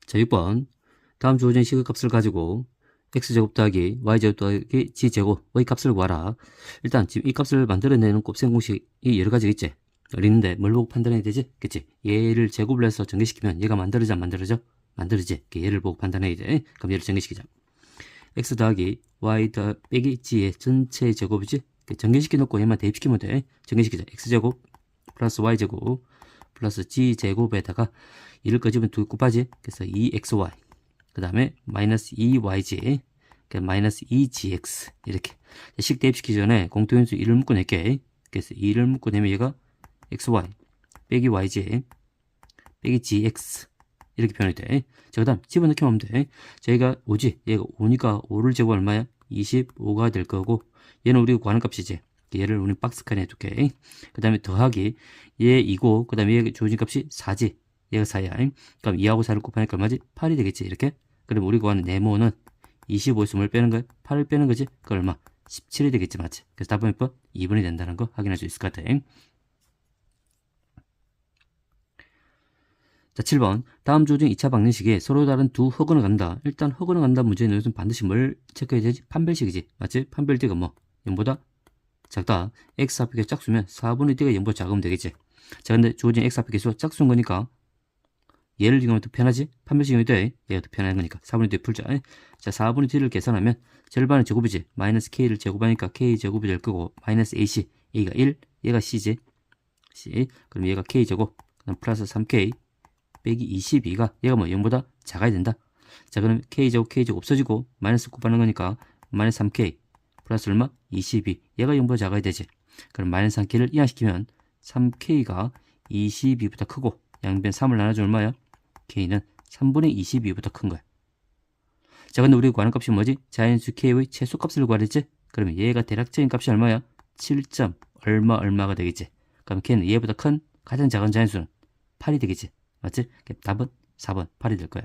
자, 6번. 다음 주어진 식의 값을 가지고 x제곱 더하기 y제곱 더하기 g제곱의 값을 구하라. 일단 지금 이 값을 만들어내는 곱셈 공식이 여러 가지가 있지. 있는데 뭘 보고 판단해야 되지? 그치? 얘를 제곱을 해서 전개시키면 얘가 만들어져 안 만들어져? 만들어지. 얘를 보고 판단해야 돼. 그럼 얘를 전개시키자. x 더하기 y 빼기 g의 전체 제곱이지? 전개시켜 놓고 얘만 대입시키면 돼. 전개시키자. x제곱 플러스 y제곱 플러스 g제곱에다가 이를 꺼지면 두 곱하지. 그래서 2xy 그 다음에 마이너스 2yg 마이너스 2gx 이렇게 식 대입시키기 전에 공통인수 1을 묶어낼게. 그래서 2를 묶어내면 얘가 xy 빼기 yg 빼기 gx 이렇게 표현이 돼. 자, 그 다음 집어넣기만 하면 돼. 저희가 5지 얘가 5니까 5를 제곱 얼마야? 25가 될 거고 얘는 우리가 구하는 값이지. 얘를 우리 박스 칸에 해둘게. 그 다음에 더하기 얘 2고 그 다음에 얘 주어진 값이 4지. 얘가 4야. 그럼 2하고 4를 곱하니까 얼마지? 8이 되겠지. 이렇게. 그럼 우리가 구하는 네모는 25에서 뭘 빼는 거야? 8을 빼는 거지. 그 얼마? 17이 되겠지. 맞지? 그래서 답은 몇 번? 2번이 된다는 거 확인할 수 있을 것 같아. 자, 7번. 다음 주 중 2차 방정식에 서로 다른 두 허근을 간다. 일단 허근을 간다 문제는 여기서 반드시 뭘 체크해야 되지? 판별식이지. 맞지? 판별띠가 뭐? 0보다 작다. x 합의 개수 짝수면 4분의 D가 0보다 작으면 되겠지. 자, 근데 주어진 x 합의 개수가 짝수인 거니까 얘를 이용하면 더 편하지? 판별식이 돼. 얘가 더 편한 거니까 4분의 D 풀자. 자, 4분의 D를 계산하면 절반은 제곱이지. 마이너스 K를 제곱하니까 K 제곱이 될 거고 마이너스 AC. A가 1, 얘가 C지. C. 그럼 얘가 K 제곱. 그럼 플러스 3K 빼기 22가 얘가 뭐 0보다 작아야 된다. 자, 그럼 K제곱 K제곱 없어지고 마이너스 곱하는 거니까 마이너스 3K 플러스 얼마? 22. 얘가 0보다 작아야 되지. 그럼 마이너스 3K를 이항시키면 3K가 22보다 크고 양변 3을 나눠주면 얼마야? K는 3분의 22보다 큰 거야. 자, 근데 우리가 구하는 값이 뭐지? 자연수 K의 최소값을 구하랬지? 그러면 얘가 대략적인 값이 얼마야? 7점 얼마가 되겠지? 그럼 K는 얘보다 큰 가장 작은 자연수는 8이 되겠지? 맞지? 답은 4번 8이 될 거야.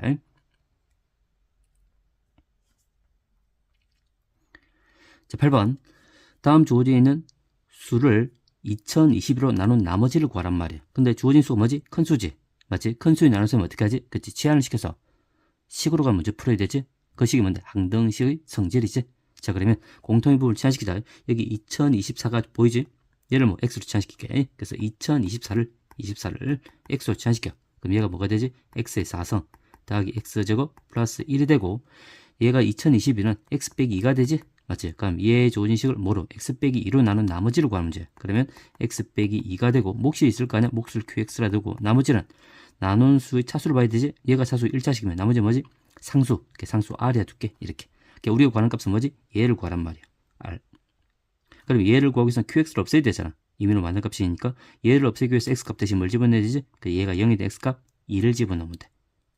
자, 8번. 다음 주어지에 있는 수를 2020으로 나눈 나머지를 구하란 말이야. 근데 주어진 수가 뭐지? 큰 수지. 맞지? 큰 수에 나눠서 어떻게 하지? 그치? 치환을 시켜서 식으로 가면 문제 풀어야 되지? 그 식이 뭔데? 항등식의 성질이지? 자, 그러면 공통의 부분을 치환시키자. 여기 2024가 보이지? 얘를 뭐 x로 치환시킬게. 그래서 2024를 x로 치환시켜. 그럼 얘가 뭐가 되지? x의 4성 더하기 x제곱 플러스 1이 되고 얘가 2022는 x 빼기 2가 되지? 맞지? 그럼 얘의 조진식을 뭐로? x 빼기 2로 나눈 나머지를 구하는 문제. 그러면 x 빼기 2가 되고 몫이 있을 거 아니야? 몫을 qx라 두고 나머지는 나눈 수의 차수를 봐야 되지? 얘가 차수 1차식이면 나머지 뭐지? 상수. 이렇게 상수 r이야 둘게. 이렇게. 그러니까 우리가 구하는 값은 뭐지? 얘를 구하란 말이야. r. 그럼 얘를 구하기 위해서는 qx를 없애야 되잖아. 이민호 맞는 값이니까 얘를 없애기 위해서 x값 대신 뭘 집어내야 되지? 얘가 0이 된 x값 2를 집어넣으면 돼.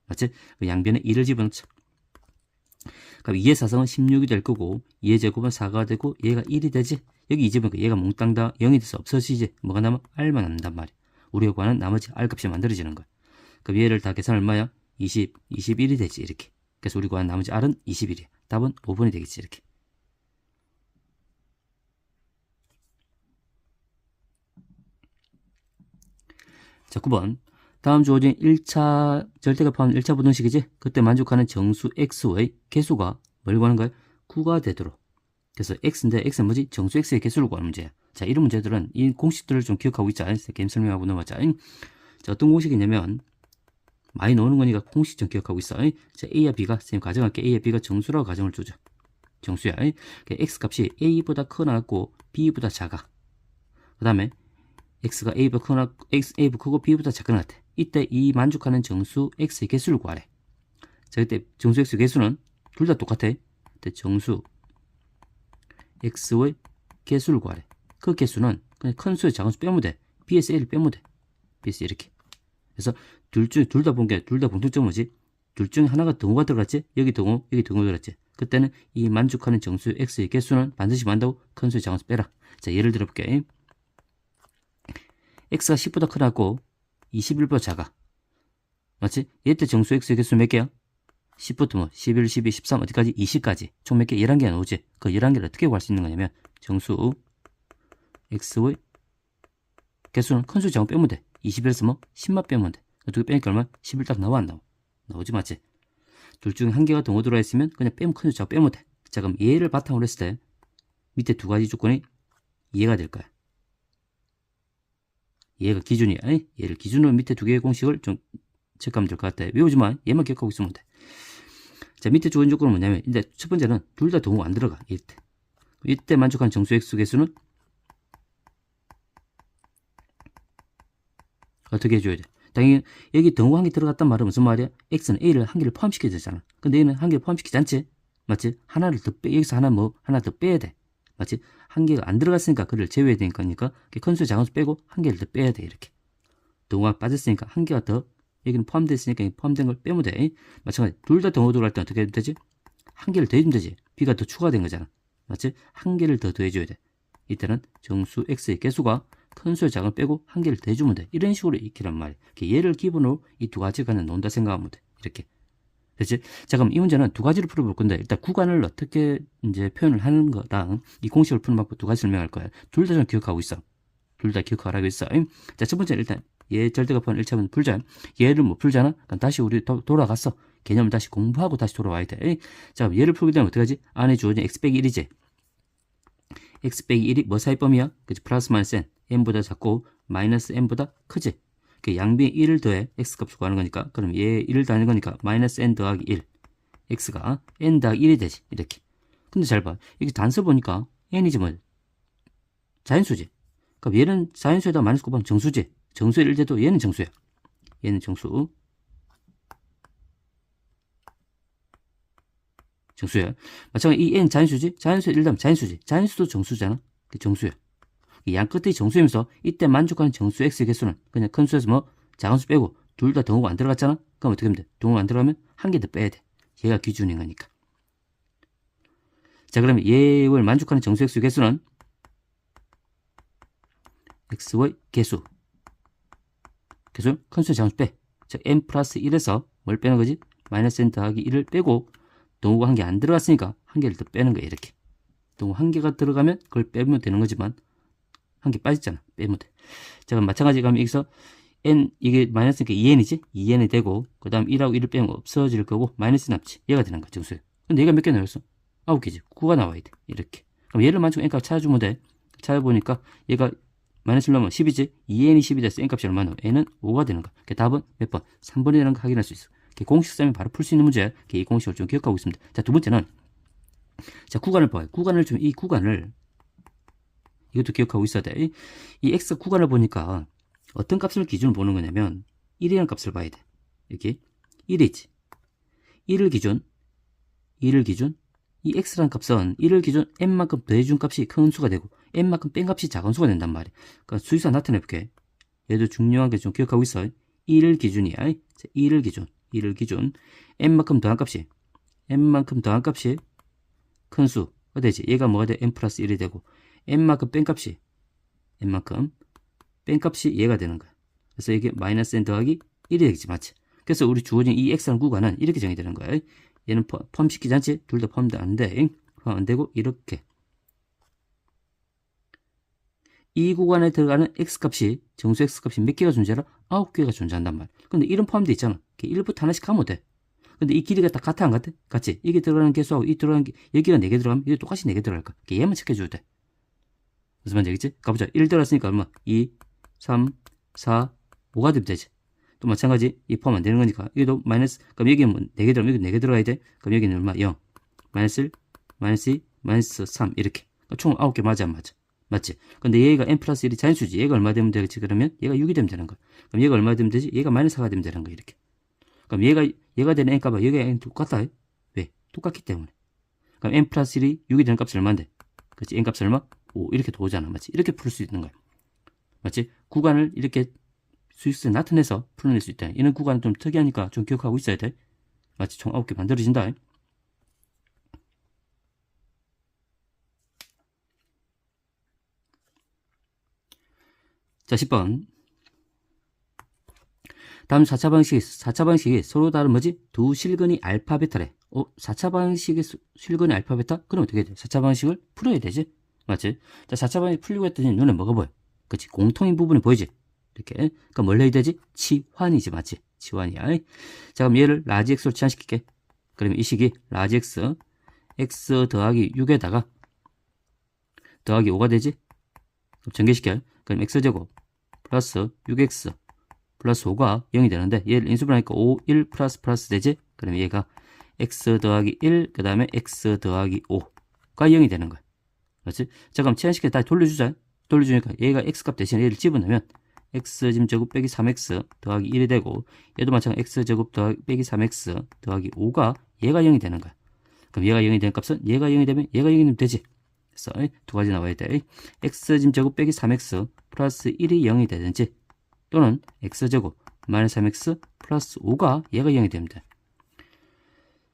맞지? 양변에 2를 집어넣자. 그럼 2의 사성은 16이 될 거고 2의 제곱은 4가 되고 얘가 1이 되지? 여기 2 집으니까 얘가 몽땅 다 0이 돼서 없어지지? 뭐가 남아? r만 남는단 말이야. 우리가 구하는 나머지 r값이 만들어지는 거야. 그럼 얘를 다 계산 얼마야? 20, 21이 되지 이렇게. 그래서 우리가 구하는 나머지 r은 21이야. 답은 5번이 되겠지 이렇게. 자, 9번. 다음 주어진 1차 절대값 포함 1차 부등식이지? 그때 만족하는 정수 x의 개수가 뭘 구하는 거야? 9가 되도록. 그래서 x인데 x는 뭐지? 정수 x의 개수를 구하는 문제야. 자, 이런 문제들은 이 공식들을 좀 기억하고 있자. 게임 설명하고 넘어가자. 자, 어떤 공식이냐면 많이 나오는 거니까 공식 좀 기억하고 있어. 자, a와 b가 선생님 가정할게. a와 b가 정수라고 가정을 두자. 정수야. x 값이 a보다 크거나 같고 b보다 작아. 그 다음에 x가 a보다 크거나 a보다 크고 b보다 작거나 같아. 이때 이 만족하는 정수 x의 개수를 구하래. 자, 이때 정수 x의 개수는 둘 다 똑같아. 이때 정수 x의 개수를 구하래. 그 개수는 그냥 큰 수의 작은 수 빼면 돼. b에서 a를 빼면 돼. b에서 이렇게. 그래서 둘 다 본 게 둘 다 공통점은 뭐지? 둘 중에 하나가 등호가 들어갔지? 여기 등호, 여기 등호 들어갔지? 그때는 이 만족하는 정수 x의 개수는 반드시 만다고 큰 수의 작은 수 빼라. 자, 예를 들어볼게. x가 10보다 크다고 21보다 작아. 맞지? 얘때 정수 x의 개수 몇 개야? 10부터 뭐 11, 12, 13 어디까지? 20까지 총 몇 개? 11개가 나오지? 그 11개를 어떻게 구할 수 있는 거냐면 정수 x의 개수는 큰 수 작은 빼면 돼. 21에서 뭐 10만 빼면 돼. 어떻게 빼니까 얼마? 11 딱 나와 안 나와? 나오지 맞지? 둘 중에 한 개가 동호 들어와 있으면 그냥 빼면 큰 숫자 빼면 돼. 자, 그럼 얘를 바탕으로 했을 때 밑에 두 가지 조건이 이해가 될 거야. 얘가 기준이야. 얘를 기준으로 밑에 두 개의 공식을 좀 체크하면 될 것 같아. 외우지 마. 얘만 기억하고 있으면 돼. 자, 밑에 주어진 조건은 뭐냐면, 근데 첫 번째는 둘 다 동호 안 들어가. 이때 만족한 정수 x 개수는 어떻게 해줘야 돼? 당연히 여기 동호 한 개 들어갔단 말은 무슨 말이야? x는 a를 한 개를 포함시켜야 되잖아. 근데 얘는 한 개를 포함시키지 않지? 맞지? 하나를 더 여기서 하나 더 빼야 돼. 맞지? 한 개가 안 들어갔으니까 그를 제외해야 되니까 큰 수 작은 수 빼고 한 개를 더 빼야 돼. 이렇게 동호가 빠졌으니까 한 개가 더 여기는 포함되어 있으니까 포함된 걸 빼면 돼. 마찬가지 둘 다 동호 들어갈 때 어떻게 해야 되지? 한 개를 더해주면 되지. b가 더 추가된 거잖아. 맞지? 한 개를 더 더해줘야 돼. 이때는 정수 x의 개수가 큰 수의 작은 빼고 한 개를 더해주면 돼. 이런 식으로 익히란 말이야. 얘를 기본으로 이 두 가지 간에 논다 생각하면 돼. 이렇게. 됐지? 자, 그럼 이 문제는 두 가지를 풀어볼 건데, 일단 구간을 어떻게 이제 표현을 하는 거다. 이 공식을 푸는 방법 두 가지 설명할 거야. 둘 다 좀 기억하고 있어. 둘 다 기억하라고 했어. 자, 첫 번째는 일단 얘 절대값은 1차원 풀자. 얘를 못 풀잖아? 그럼 다시 우리 돌아갔어. 개념을 다시 공부하고 다시 돌아와야 돼. 자, 얘를 풀게 되면 어떡하지? 안에 주어진 x 빼기 1이지. x 빼기 1이 뭐 사이범위야? 그치? 플러스 마이너스 n. n보다 작고 마이너스 n보다 크지? 양변에 1을 더해 x 값을 구하는 거니까, 그럼 얘 1을 더하는 거니까 마이너스 n 더하기 1. x가 n 더하기 1이 되지. 이렇게. 근데 잘 봐. 이게 단수 보니까 n이지 뭐. 자연수지. 그럼 얘는 자연수에다 마이너스 곱하면 정수지. 정수의 1제도 얘는 정수야. 얘는 정수. 정수야. 마찬가지로 이 n 자연수지. 자연수의 1 더하면 자연수지. 자연수도 정수잖아. 정수야. 양 끝이 정수이면서 이때 만족하는 정수 x의 개수는 그냥 큰 수에서 뭐 작은 수 빼고 둘 다 동호가 안 들어갔잖아? 그럼 어떻게 하면 돼? 동호가 안 들어가면 한 개 더 빼야 돼. 얘가 기준인 거니까. 자, 그러면 얘를 만족하는 정수 x의 개수는 x의 개수 큰 수의 작은 수 빼. 즉 n 플러스 1에서 뭘 빼는 거지? 마이너스 n 더하기 1을 빼고 동호가 한 개 안 들어갔으니까 한 개를 더 빼는 거야. 이렇게. 동호 한 개가 들어가면 그걸 빼면 되는 거지만 한 개 빠졌잖아. 빼면 돼. 자, 그럼 마찬가지로 가면 여기서 n, 이게 마이너스니까 2n이지? 2n이 되고, 그 다음 1하고 1을 빼면 없어질 거고, 마이너스 남지. 얘가 되는 거야, 정수야. 근데 얘가 몇 개 나왔어? 9개지. 9가 나와야 돼. 이렇게. 그럼 얘를 만족 n값 찾아주면 돼. 찾아보니까 얘가 마이너스 1 넣으면 10이지? 2n이 10이 돼서 n값이 얼마나? n은 5가 되는 거야. 답은 몇 번? 3번이라는 거 확인할 수 있어. 공식 쓰면 바로 풀 수 있는 문제. 이 공식을 좀 기억하고 있습니다. 자, 두 번째는, 자, 구간을 봐요. 이 구간을, 이것도 기억하고 있어야 돼. 이 x 구간을 보니까 어떤 값을 기준으로 보는 거냐면 1이라는 값을 봐야 돼. 이렇게 1이지. 1을 기준 이 x라는 값은 1을 기준 n만큼 더해준 값이 큰 수가 되고 n만큼 뺀 값이 작은 수가 된단 말이야. 그러니까 수식사 나타내볼게. 얘도 중요한 게 좀 기억하고 있어. 1을 기준이야. 1을 기준 n만큼 더한 값이 큰 수가 되지. 얘가 뭐가 돼? n 플러스 1이 되고 n만큼 뺀 값이 얘가 되는 거야. 그래서 이게 마이너스 n 더하기 1이 되겠지. 맞지? 그래서 우리 주어진 이 x라는 구간은 이렇게 정의되는 거야. 얘는 포함시키지 않지? 둘 다 포함도 안 돼. 포함 안 되고 이렇게. 이 구간에 들어가는 x값이 정수 x값이 몇 개가 존재하라? 9개가 존재한단 말이야. 근데 1은 포함되어 있잖아. 1부터 하나씩 가면 돼. 근데 이 길이가 다 같아 안 같아? 같지? 이게 들어가는 개수하고 이 들어가는 여기가 4개 들어가면 이게 똑같이 4개 들어갈 거야. 얘만 체크해줘도 돼. 무슨 말인지 알겠지? 가보자. 1 들어갔으니까 얼마? 2, 3, 4, 5가 되면 되지. 또 마찬가지, 이 포함 안 되는 거니까. 여기도 마이너스, 그럼 여기는 뭐 4개 들어가면 여기 4개 들어가야 돼. 그럼 여기는 얼마? 0. 마이너스 1, 마이너스 2, 마이너스 3. 이렇게. 그러니까 총 9개 맞아, 안 맞아? 맞지? 근데 얘가 n 플러스 1이 자연수지. 얘가 얼마 되면 되겠지? 그러면 얘가 6이 되면 되는 거야. 그럼 얘가 얼마 되면 되지? 얘가 마이너스 4가 되면 되는 거야. 이렇게. 그럼 얘가 되는 n값과 얘가 n 똑같다. 왜? 똑같기 때문에. 그럼 n 플러스 1이 6이 되는 값이 얼마인데? 그렇지? n 값이 얼마? 5. 이렇게 도오잖아. 맞지? 이렇게 풀 수 있는 거야. 맞지? 구간을 이렇게 수익수에 나타내서 풀어낼 수 있다. 이런 구간은 좀 특이하니까 좀 기억하고 있어야 돼. 맞지? 총 9개 만들어진다. 자, 10번. 다음 4차 방식이 서로 다른 뭐지? 두 실근이 알파, 베타래. 4차 방식의 실근이 알파, 베타? 그럼 어떻게 해야 돼? 4차 방식을 풀어야 되지? 맞지? 자, 4차 방식 풀려고 했더니 눈에 뭐가 보여? 그치? 공통인 부분이 보이지? 이렇게. 그럼 뭘 해야 되지? 치환이지, 맞지? 치환이야. 자, 그럼 얘를 라지 x로 치환시킬게. 그러면 이 식이 라지 x, x 더하기 6에다가 더하기 5가 되지? 전개시켜. 그럼 x제곱 플러스 6x 플러스 5가 0이 되는데 얘를 인수분하니까 5, 1 플러스 되지? 그럼 얘가 x 더하기 1, 그 다음에 x 더하기 5가 0이 되는 거야. 그렇지? 자, 그럼 치환시켜 다시 돌려주자. 돌려주니까 얘가 x값 대신에 얘를 집어넣으면 x제곱 빼기 3x 더하기 1이 되고, 얘도 마찬가지로 x제곱 더하기 빼기 3x 더하기 5가 얘가 0이 되는 거야. 그럼 얘가 0이 되는 값은 얘가 0이 되면 얘가 0이 되면 되지. 그래서 두 가지 나와야 돼. x제곱 빼기 3x 플러스 1이 0이 되든지, 또는 x제곱 마이너스 3x 플러스 5가 얘가 0이 되면 돼.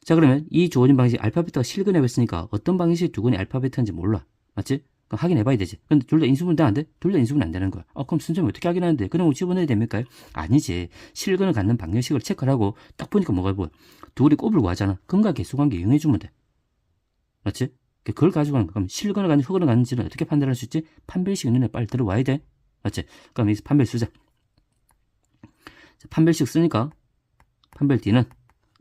자, 그러면 이 주어진 방식 알파 베타가 실근해 봤으니까 어떤 방식이 두근이 알파 베타인지 몰라. 맞지? 그럼 확인해 봐야 되지. 근데 둘 다 인수분 돼? 안 돼? 둘 다 인수분 안 되는 거야. 그럼 선생님 어떻게 확인하는데? 그런 거 집어넣어야 됩니까? 아니지. 실근을 갖는 방정식을 체크를 하고 딱 보니까 뭐가 보여? 둘이 곱을 구하잖아. 근과 개수관계 이용해주면 돼. 맞지? 그걸 가지고 하는 거야. 그럼 실근을 갖는 흑을 갖는지는 어떻게 판단할 수 있지? 판별식 눈에 빨리 들어와야 돼. 맞지? 그럼 여기서 판별 쓰자. 자, 판별식 쓰니까 판별 D는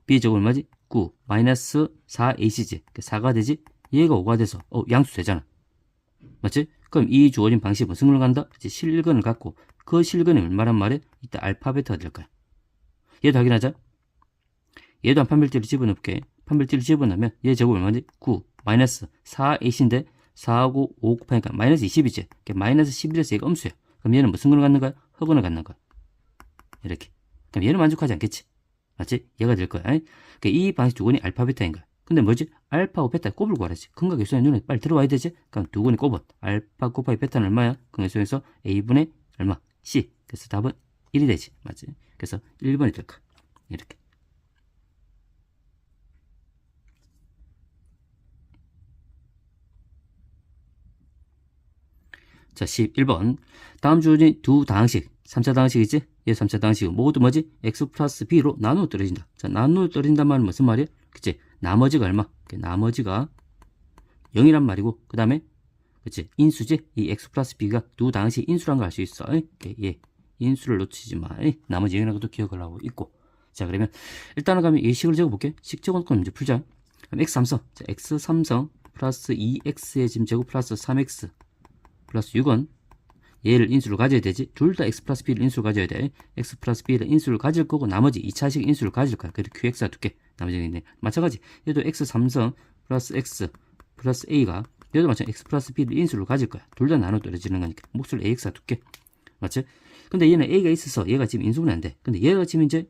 B제곱 얼마지? 9 마이너스 4AC지. 4가 되지? 얘가 5가 돼서 양수 되잖아. 맞지? 그럼 이 주어진 방식이 무슨 걸 간다? 실근을 갖고 그 실근이 얼마란 말이야? 이따 알파 베타가 될 거야. 얘도 확인하자. 얘도 한 판별지를 집어넣을게. 판별지를 집어넣으면 얘 제곱 얼마지? 9 마이너스 4AC인데 4하고 5 곱하니까 마이너스 20이지. 마이너스 11에서 얘가 음수야. 그럼 얘는 무슨 걸 갖는 거야? 흑원을 갖는 거야. 이렇게. 그럼 얘는 만족하지 않겠지? 맞지? 얘가 될 거야. 그러니까 이 방식 두 근이 알파 베타인 거야. 근데 뭐지? 알파하고 베타 곱을 구하라지. 근과 계수의 눈에 빨리 들어와야 되지? 그럼 두 근이 곱은 알파 곱하기 베타는 얼마야? 근과 계수에서 a분의 얼마? c. 그래서 답은 1이 되지. 맞지? 그래서 1번이 될 거야. 이렇게. 자, 11번. 다음 주어진 두 다항식, 3차 다항식이지? 얘 3차 다항식은 모두 뭐지? x 플러스 b로 나누어 떨어진다. 자, 나누어 떨어진단 말은 무슨 말이야? 그치? 나머지가 얼마? 나머지가 0이란 말이고, 그 다음에, 그치? 인수지? 이 x 플러스 b가 두 다항식 인수란 걸 알 수 있어. 예. 인수를 놓치지 마. 나머지 0이라는 것도 기억을 하고 있고. 자, 그러면, 일단은 가면 이 식을 적어볼게. 식 적어놓고 이제 풀자. 그럼 x3성. 자, x3성 플러스 2x의 지금 제곱 플러스 3x 플러스 6은 얘를 인수를 가져야 되지. 둘 다 x 플러스 b를 인수를 가져야 돼. x 플러스 b를 인수를 가질 거고 나머지 2차식 인수를 가질 거야. 그래도 qx가 두께. 나머지는 있네. 마찬가지. 얘도 x3성 플러스 x 플러스 a가 얘도 마찬가지 x 플러스 b를 인수를 가질 거야. 둘 다 나눠 떨어지는 거니까. 몫을 ax가 두께. 맞지? 근데 얘는 a가 있어서 얘가 지금 인수분해 안 돼. 근데 얘가 지금 이제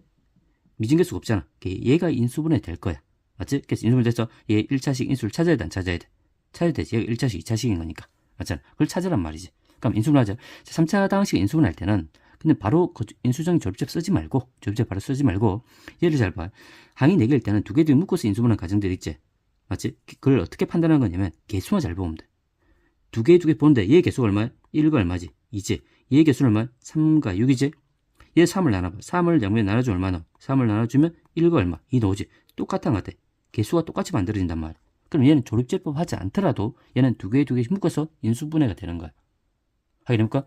미진계수가 없잖아. 얘가 인수분해 될 거야. 맞지? 그래서 인수분해 돼서 얘 1차식 인수를 찾아야 돼, 안 찾아야 돼? 찾아야 되지. 얘가 1차식, 2차식인 거니까. 맞잖아. 그걸 찾으란 말이지. 그럼 인수분해하자. 3차 다항식 인수분해할 때는 근데 바로 그 인수정의 조립집 쓰지 말고 바로 쓰지 말고 얘를 잘 봐. 항이 4개일 때는 두 개 뒤에 묶어서 인수분해하는 과정들 있지. 맞지? 그걸 어떻게 판단하는 거냐면 개수만 잘 보면 돼. 두 개 보는데 얘 개수가 얼마야? 1가 얼마지? 2지. 얘 개수는 얼마야? 3과 6이지. 얘 3을 나눠봐. 3을 양면에 나눠주면 얼마나? 3을 나눠주면 1과 얼마? 2 나오지. 똑같은 것 같아. 개수가 똑같이 만들어진단 말이야. 그럼 얘는 조립제법 하지 않더라도 얘는 두 개씩 묶어서 인수분해가 되는 거야. 확인해볼까?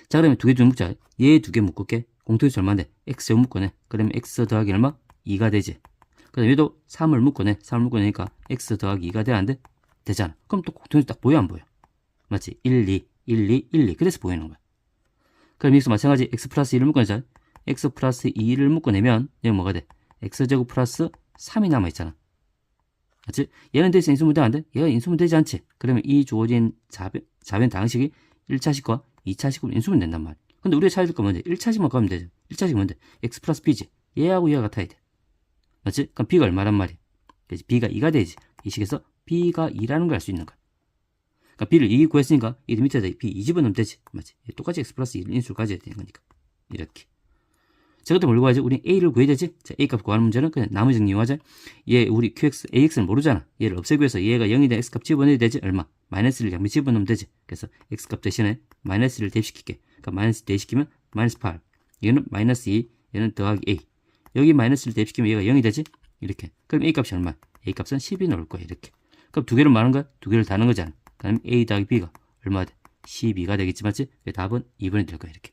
자, 그러면 두 개 좀 묶자. 얘 두 개 묶을게. 공통에서 얼마인데? x제곱 묶어내. 그러면 x 더하기 얼마? 2가 되지. 그 다음에 얘도 3을 묶어내. 3을 묶어내니까 x 더하기 2가 돼야 안 돼? 되잖아. 그럼 또 공통에서 딱 보여 안 보여? 맞지? 1, 2, 1, 2, 1, 2. 그래서 보이는 거야. 그럼 여기서 마찬가지 x 플러스 1을 묶어내자. x 플러스 2를 묶어내면 얘는 뭐가 돼? x제곱 플러스 3이 남아있잖아. 맞지? 얘는 돼서 인수분해 안 돼? 얘가 인수분해 되지 않지? 그러면 이 주어진 자변 다항식이 1차식과 2차식으로 인수분해 된단 말이야. 근데 우리가 찾을 거 뭔데? 1차식만 가면 되죠. 1차식이 뭔데? x 플러스 b지. 얘하고 얘가 같아야 돼. 맞지? 그럼 b가 얼마란 말이야? 그래서 b가 2가 되지. 이 식에서 b가 2라는 걸 알 수 있는 거야. 그러니까 b를 2 구했으니까 이 밑에다 b 2 집어넣으면 되지. 맞지? 똑같이 x 플러스 1 인수를 가져야 되는 거니까. 이렇게. 자, 그때 뭘 구하지? 우리 a를 구해야 되지? 자, a 값 구하는 문제는 그냥 나머지 정리하자. 얘, 우리 qx, ax는 모르잖아. 얘를 없애기 위해서 얘가 0이 된 x 값 집어넣어야 되지? 얼마? 마이너스를 양면 집어넣으면 되지. 그래서 x 값 대신에 마이너스를 대입시킬게. 그러니까 마이너스 대입시키면 마이너스 8. 얘는 마이너스 2, 얘는 더하기 a. 여기 마이너스를 대입시키면 얘가 0이 되지? 이렇게. 그럼 a 값이 얼마? a 값은 10이 나올 거야. 이렇게. 그럼 두 개를 말한 거야? 두 개를 다는 거잖아. 그럼 a 더하기 b가 얼마 돼? 12가 되겠지, 맞지? 답은 2번이 될 거야. 이렇게.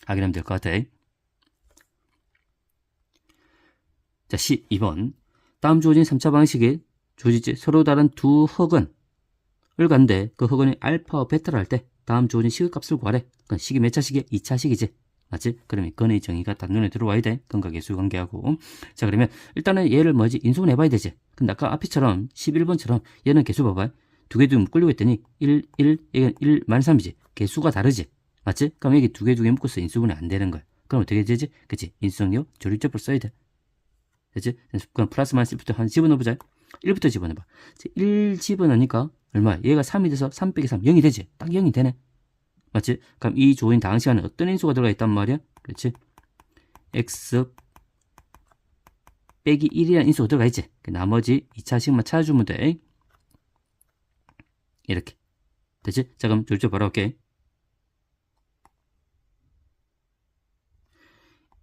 확인하면 될 것 같아. 자, 12번. 다음 주어진 3차 방식의 주어지지 서로 다른 두 흑은을 간데 그 흑은이 알파와 베타를 할 때 다음 주어진 시계값을 구하래. 그건 시계 몇 차 시계? 2차 시계지. 맞지? 그러면 근의 정의가 딱 눈에 들어와야 돼. 근과 계수 관계하고. 자, 그러면 일단은 얘를 뭐지? 인수분 해봐야 되지. 근데 아까 앞에처럼 11번처럼 얘는 계수 봐봐. 두 개 묶으려고 했더니 1, 1, 이건 1, 3이지. 계수가 다르지. 맞지? 그럼 여기 두 개 묶어서 인수분이 안 되는 거야. 그럼 어떻게 되지? 그치? 인수정리요? 조립적으로 써야 돼. 됐지? 그럼 플러스 마이너스 1부터 한 집어넣어보자. 1부터 집어넣어봐. 1 집어넣으니까 얼마야? 얘가 3이 돼서 3 빼기 3, 0이 되지? 딱 0이 되네. 맞지? 그럼 이 조인 당시 안에 어떤 인수가 들어가 있단 말이야? 그렇지? x 빼기 1이라는 인수가 들어가 있지? 나머지 2차식만 찾아주면 돼. 이렇게. 됐지? 자, 그럼 조립적 바로 할게.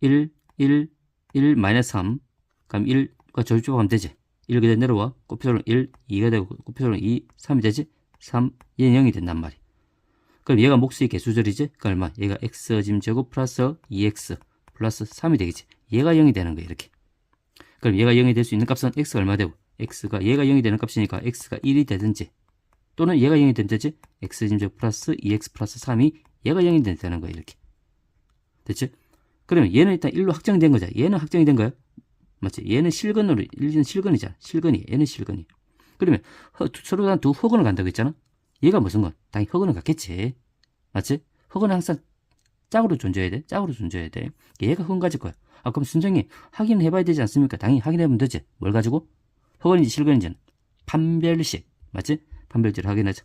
1, 1, 1, 마이너스 3. 그럼 1과 조립적 하면 되지? 1 그대로 내려와. 곱표로는 1, 2가 되고, 곱표로는 2, 3이 되지? 3, 얘는 0이 된단 말이야. 그럼 얘가 몫의 개수절이지? 그 얼마? 얘가 x 짐 제곱 플러스 2x 플러스 3이 되겠지. 얘가 0이 되는 거야, 이렇게. 그럼 얘가 0이 될 수 있는 값은 x가 얼마 되고, x가 얘가 0이 되는 값이니까 x가 1이 되든지, 또는 얘가 0이 되든지, x 짐 제곱 플러스 2x 플러스 3이 얘가 0이 되는 거야, 이렇게. 됐지? 그러면 얘는 일단 1로 확정된 거잖아. 얘는 확정이 된 거야. 맞지? 얘는 실근으로, 1은 실근이잖아. 실근이, 얘는 실근이. 그러면 서로 다 두 흑은을 간다고 했잖아. 얘가 무슨 건? 당연히 흑은을 갖겠지. 맞지? 흑은은 항상 짝으로 존재해야 돼. 짝으로 존재해야 돼. 얘가 흑은 가질 거야. 아, 그럼 순정이 확인을 해봐야 되지 않습니까? 당연히 확인해보면 되지. 뭘 가지고? 흑은인지 실근인지는 판별식. 맞지? 판별지를 확인하자.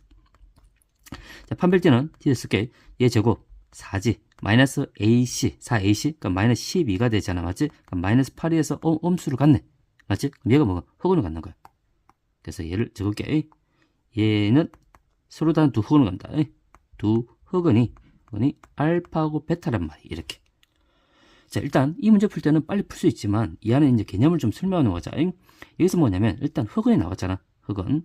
자, 판별지는 뒤에 쓸게. 얘 제곱 4지. 마이너스 AC, 4AC, 그럼 마이너스 12가 되잖아. 맞지? 그럼 마이너스 8에서 음수를 갖네. 맞지? 그럼 얘가 뭐가? 흑은을 갖는 거야. 그래서 얘를 적을게. 얘는 서로 다른 두 흑은을 간다. 두 흑은이 알파하고 베타란 말이야. 이렇게. 자, 일단 이 문제 풀 때는 빨리 풀 수 있지만 이 안에 이제 개념을 좀 설명하는 거자. 여기서 뭐냐면 일단 흑은이 나왔잖아. 흑은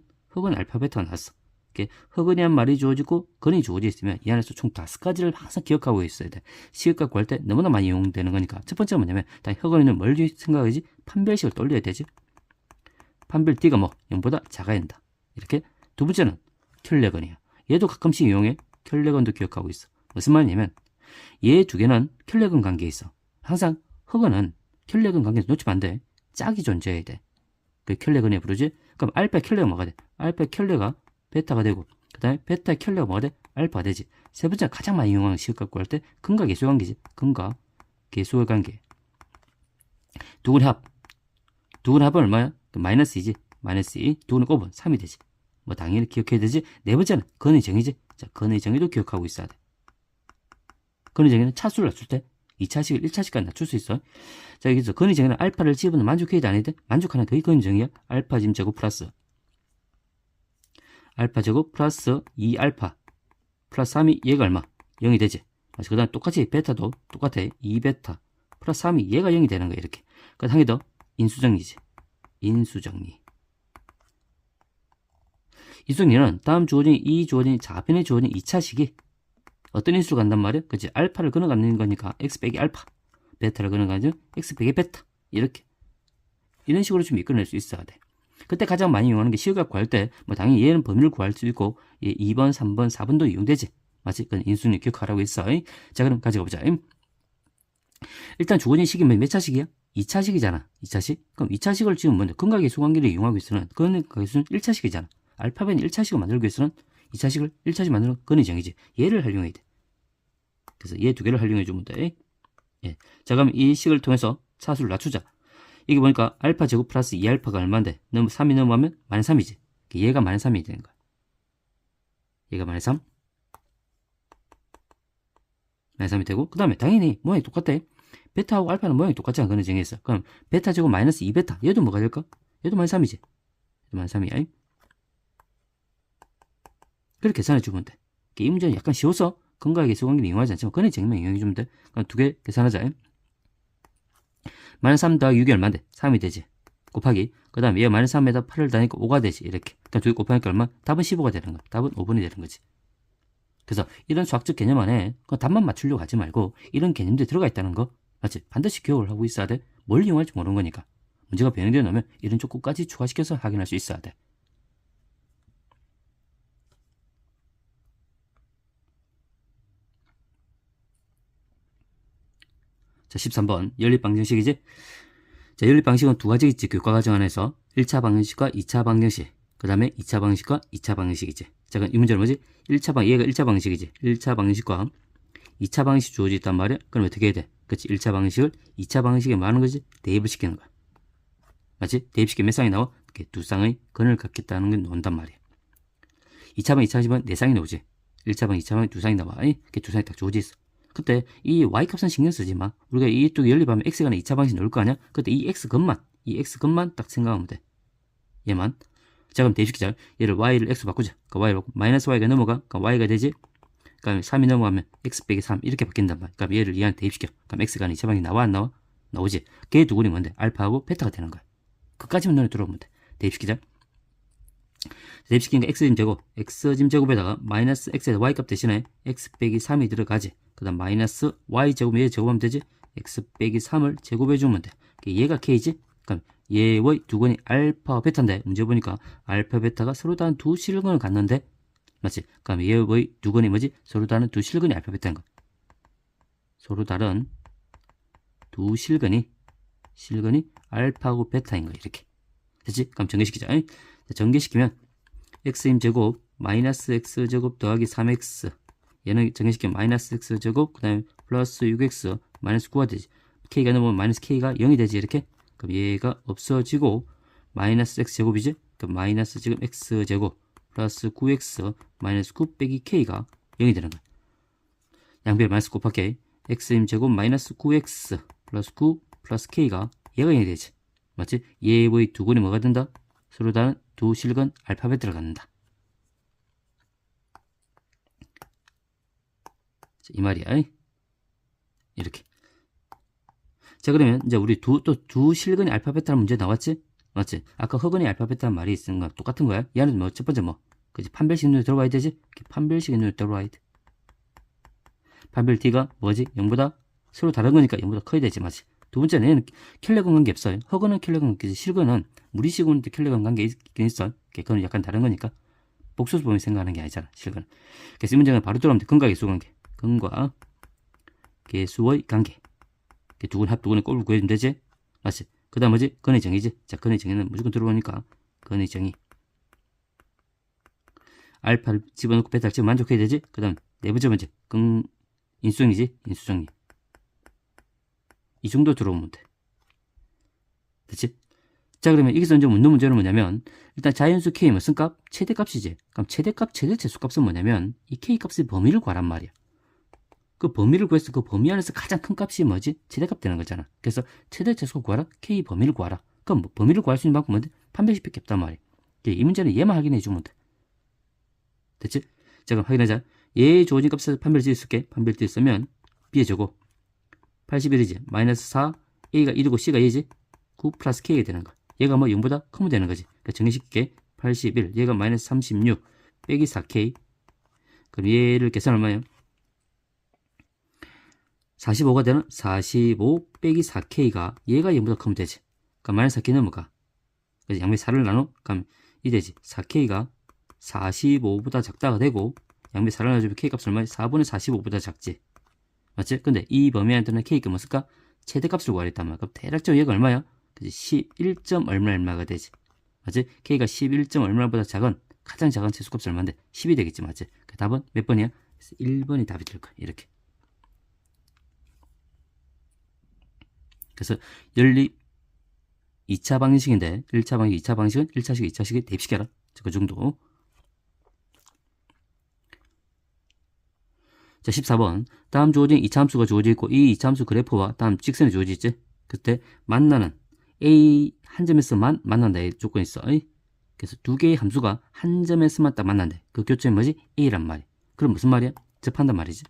알파 베타가 나왔어. 이렇게 흑은이 한 말이 주어지고 근이 주어져 있으면 이 안에서 총 5가지를 항상 기억하고 있어야 돼. 시계값 구할 때 너무나 많이 이용되는 거니까. 첫 번째가 뭐냐면 일단 흑은이는 뭘 생각하지? 판별식을 떠올려야 되지. 판별 D가 뭐 0보다 작아야 한다. 이렇게. 두 번째는 켤레건이야. 얘도 가끔씩 이용해. 켤레건도 기억하고 있어. 무슨 말이냐면 얘 두 개는 켤레건 관계에 있어. 항상 흑은은 켤레건 관계에서 놓치면 안 돼. 짝이 존재해야 돼. 그 켤레건에 부르지? 그럼 알파 켤레가 뭐가 돼? 알파 켤레가 베타가 되고, 그 다음에 베타 켤레가 뭐가 돼? 알파가 되지. 세 번째가 가장 많이 이용하는 시각각 구할 때 근과 계수의 관계지. 근과 계수의 관계. 두근 합. 두근 합은 얼마야? 마이너스 2지. 마이너스 2. 두근을 곱은 3이 되지. 뭐 당연히 기억해야 되지. 네 번째는 근의 정의지. 자, 근의 정의도 기억하고 있어야 돼. 근의 정의는 차수를 낮출 때 2차식을 1차식까지 낮출 수 있어. 자, 여기서 근의 정의는 알파를 집어넣으면 만족해야 돼, 안 해야 돼? 만족하는 그게 근의 정의야. 알파 짐 제곱 플러스 알파 제곱 플러스 2알파 플러스 3이 얘가 얼마? 0이 되지. 그 다음 똑같이 베타도 똑같아. 2베타 플러스 3이 얘가 0이 되는 거야, 이렇게. 그 다음 한 개 더 인수정리지. 인수정리. 인수정리는 다음 주어진 이 주어진 좌변에 주어진 2차식이 어떤 인수로 간단 말이야? 그치? 알파를 끊어가는 거니까 x 빼기 알파, 베타를 끊어가는 x 빼기 베타. 이렇게. 이런 식으로 좀 이끌어낼 수 있어야 돼. 그때 가장 많이 이용하는 게 시각각 구할 때, 뭐 당연히 얘는 범위를 구할 수 있고, 2번, 3번, 4번도 이용되지. 맞지? 그건 인수는 기억하라고 했어. 자, 그럼 가져가 보자. 일단 주어진 식이 몇 차식이야? 2차식이잖아. 2차식? 그럼 2차식을 지금 먼저 근과 계수 관계를 이용하고 있으면 근과 계수는 1차식이잖아. 알파벳 1차식을 만들기 위해서는 2차식을 1차식 만드는 근의 정의지. 얘를 활용해야 돼. 그래서 얘 두 개를 활용해 주면 돼. 예. 자, 그럼 이 식을 통해서 차수를 낮추자. 이게 보니까 알파 제곱 플러스 2알파가 얼마인데 3이 넘어가면 마이너스 3이지. 얘가 마이너스 3이 되는 거야. 얘가 마이너스 3. 마이너스 3이 되고, 그 다음에 당연히 모양이 똑같아. 베타하고 알파는 모양이 똑같잖아. 그런 정의했어. 그럼 베타 제곱 마이너스 2베타. 얘도 뭐가 될까? 얘도 마이너스 3이지. 얘도 마이너스 3이야. 그렇게 계산해 주면 돼. 이 문제는 약간 쉬워서 근과 계수 관계를 이용하지 않지만 근의 정의만 이용해 주면 돼. 그럼 두 개 계산하자. 마이너스 3 더하기 6이 얼마인데? 3이 되지. 곱하기. 그 다음에 얘가 마이너스 3에다 8을 더하니까 5가 되지. 이렇게. 그러니까 두 개 곱하니까 얼마? 답은 15가 되는 거야. 답은 5번이 되는 거지. 그래서 이런 수학적 개념 안에 답만 맞추려고 하지 말고 이런 개념들이 들어가 있다는 거 맞지? 반드시 기억을 하고 있어야 돼. 뭘 이용할지 모르는 거니까. 문제가 변형되어 놓으면 이런 조건까지 추가시켜서 확인할 수 있어야 돼. 자, 13번 연립 방정식이지. 자, 연립 방식은 두 가지 있지. 교과 과정 안에서 1차 방정식과 2차 방정식, 그 다음에 2차 방정식과 2차 방정식이지. 자, 그럼 이 문제는 뭐지? 얘가 1차 방정식이지. 1차 방정식과 2차 방정식 주어져 있단 말이야. 그럼 어떻게 해야 돼? 그렇지. 1차 방정식을 2차 방정식에 뭐 하는 거지? 대입을 시키는 거야. 맞지? 대입시키면 몇 쌍이 나와? 이렇게 두 쌍의 근을 갖겠다는 게 나온단 말이야. 2차 방, 2차 방은 네 쌍이 나오지. 1차 방, 2차 방에 두 쌍이 나와. 이렇게 두 쌍이 딱 주어져 있어. 그때 이 y값은 신경 쓰지 마. 우리가 이쪽에 연립하면 x가 2차 방식 넣을 거 아니야? 그때 이 x근만 딱 생각하면 돼. 얘만. 자, 그럼 대입시키자. 얘를 y를 x 바꾸자. 그러니까 y를 바꾸고 마이너스 y가 넘어가. 그러니까 y가 되지. 그러니까 3이 넘어가면 x 빼기 3 이렇게 바뀐단 말이야. 그럼 얘를 얘한테 대입시켜. 그럼 x가 2차 방이 나와 안 나와? 나오지. 걔 두 군이 뭔데? 알파하고 베타가 되는 거야. 그까지만 눈에 들어오면 돼. 대입시키자. 대입시키니까 x짐 제곱, x짐 제곱에다가 마이너스 x에서 y값 대신에 x 빼기 3이 들어가지. 그 다음 마이너스 y 제곱, 얘 제곱하면 되지. x 빼기 3을 제곱해주면 돼. 얘가 k지. 그럼 얘의 두 근이 알파와 베타인데 문제 보니까 알파, 베타가 서로 다른 두 실근을 갖는데 맞지? 그럼 얘의 두 근이 뭐지? 서로 다른 두 실근이 알파, 베타인 거야. 서로 다른 두 실근이 알파하고 베타인 거야. 이렇게. 됐지? 그럼 전개시키자. 전개시키면 x임 제곱 마이너스 x제곱 더하기 3x, 얘는 정해시키면 마이너스 x제곱 그 다음에 플러스 6x 마이너스 9가 되지. k가 넘으면 마이너스 k가 0이 되지. 이렇게. 그럼 얘가 없어지고 마이너스 x제곱이지. 그럼 마이너스 지금 x제곱 플러스 9x 마이너스 9 빼기 k가 0이 되는 거야. 양변 마이너스 곱하기 x임 제곱 마이너스 9x 플러스 9 플러스 k가 얘가 0이 되지. 맞지? 얘의 두 근이 뭐가 된다? 서로 다른 두 실근 알파벳 들어간다. 이 말이야. 이렇게. 자, 그러면 이제 우리 두 실근의 알파벳이라는 문제 나왔지? 맞지? 아까 허근의 알파벳이라는 말이 있는 거 똑같은 거야. 얘는 뭐 첫 번째 뭐 그지? 판별식 눈에 들어와야 되지? 판별식 눈에 들어와야 돼. 판별 t가 뭐지? 0보다 서로 다른 거니까 0보다 커야 되지. 맞지? 두 번째는 얘는 켈레건 관계 없어요. 허근은 켈레건 관계지. 실근은 무리식으로는 켈레건 관계 있긴 있어. 그건 약간 다른 거니까. 복수수 보면 생각하는 게 아니잖아. 실근은. 그래서 이 문제는 바로 들어오면 돼. 근과 계수 관계. 근과 계수의 관계. 두 근의 꼴을 구해주면 되지? 맞지? 그 다음 뭐지? 근의 정의지? 자, 근의 정의는 무조건 들어오니까 근의 정의. 알파를 집어넣고 베타를 집어 만족해야 되지? 그 다음 네 번째 문제. 인수정리지? 인수정리. 이 정도 들어오면 돼. 됐지? 자, 그러면 여기서 이제 묻는 문제는 뭐냐면 일단 자연수 k 무슨 값? 최대값이지. 그럼 최대값, 최대체수값은 뭐냐면 이 k값의 범위를 구하란 말이야. 그 범위를 구해서 그 범위 안에서 가장 큰 값이 뭐지? 최대값 되는 거잖아. 그래서 최대체수 구하라? k 범위를 구하라. 그럼 뭐 범위를 구할 수 있는 방법은 뭔데? 판별식밖에 없단 말이야. 이 문제는 얘만 확인해 주면 돼. 됐지? 자, 그럼 확인하자. 얘의 주어진 값에서 판별지 쓸게. 판별지 쓰면 b의 제곱 81이지. 마이너스 4, a가 1이고 c가 2지. 9 플러스 k가 되는 거야. 얘가 뭐 0보다 크면 되는 거지. 그러니까 정리시킬게. 81, 얘가 마이너스 36 빼기 4k. 그럼 얘를 계산 얼마예요? 45가 되는 45 빼기 4k가 얘가 0보다 크면 되지. 그럼 마이너스 4k 넘어가. 그래서 양변 4를 나눠? 그럼 이 되지. 4k가 45보다 작다가 되고 양변 4를 나눠주면 k값은 얼마야? 4분의 45보다 작지. 맞지? 근데 이 범위한테는 k가 뭐 쓸까? 최대값을 구하랬단 말이야. 그럼 대략적으로 얘가 얼마야? 그치? 11점 얼마가 되지. 맞지? k가 11점 얼마보다 작은 가장 작은 최소값이 얼마인데 10이 되겠지. 맞지? 그 답은 몇 번이야? 1번이 답이 될 거야. 이렇게. 그래서 연립 2차 방식인데 1차 방식, 2차 방식은 1차식, 2차식에 대입시켜라. 그 정도. 자, 14번. 다음 주어진 이차함수가 주어져 있고 이 이차함수 그래프와 다음 직선이 주어져 있지. 그때 만나는 A 한 점에서만 만난다. 이 조건이 있어. 그래서 두 개의 함수가 한 점에서만 딱 만난대. 그 교점이 뭐지? A란 말이야. 그럼 무슨 말이야? 접한단 말이지.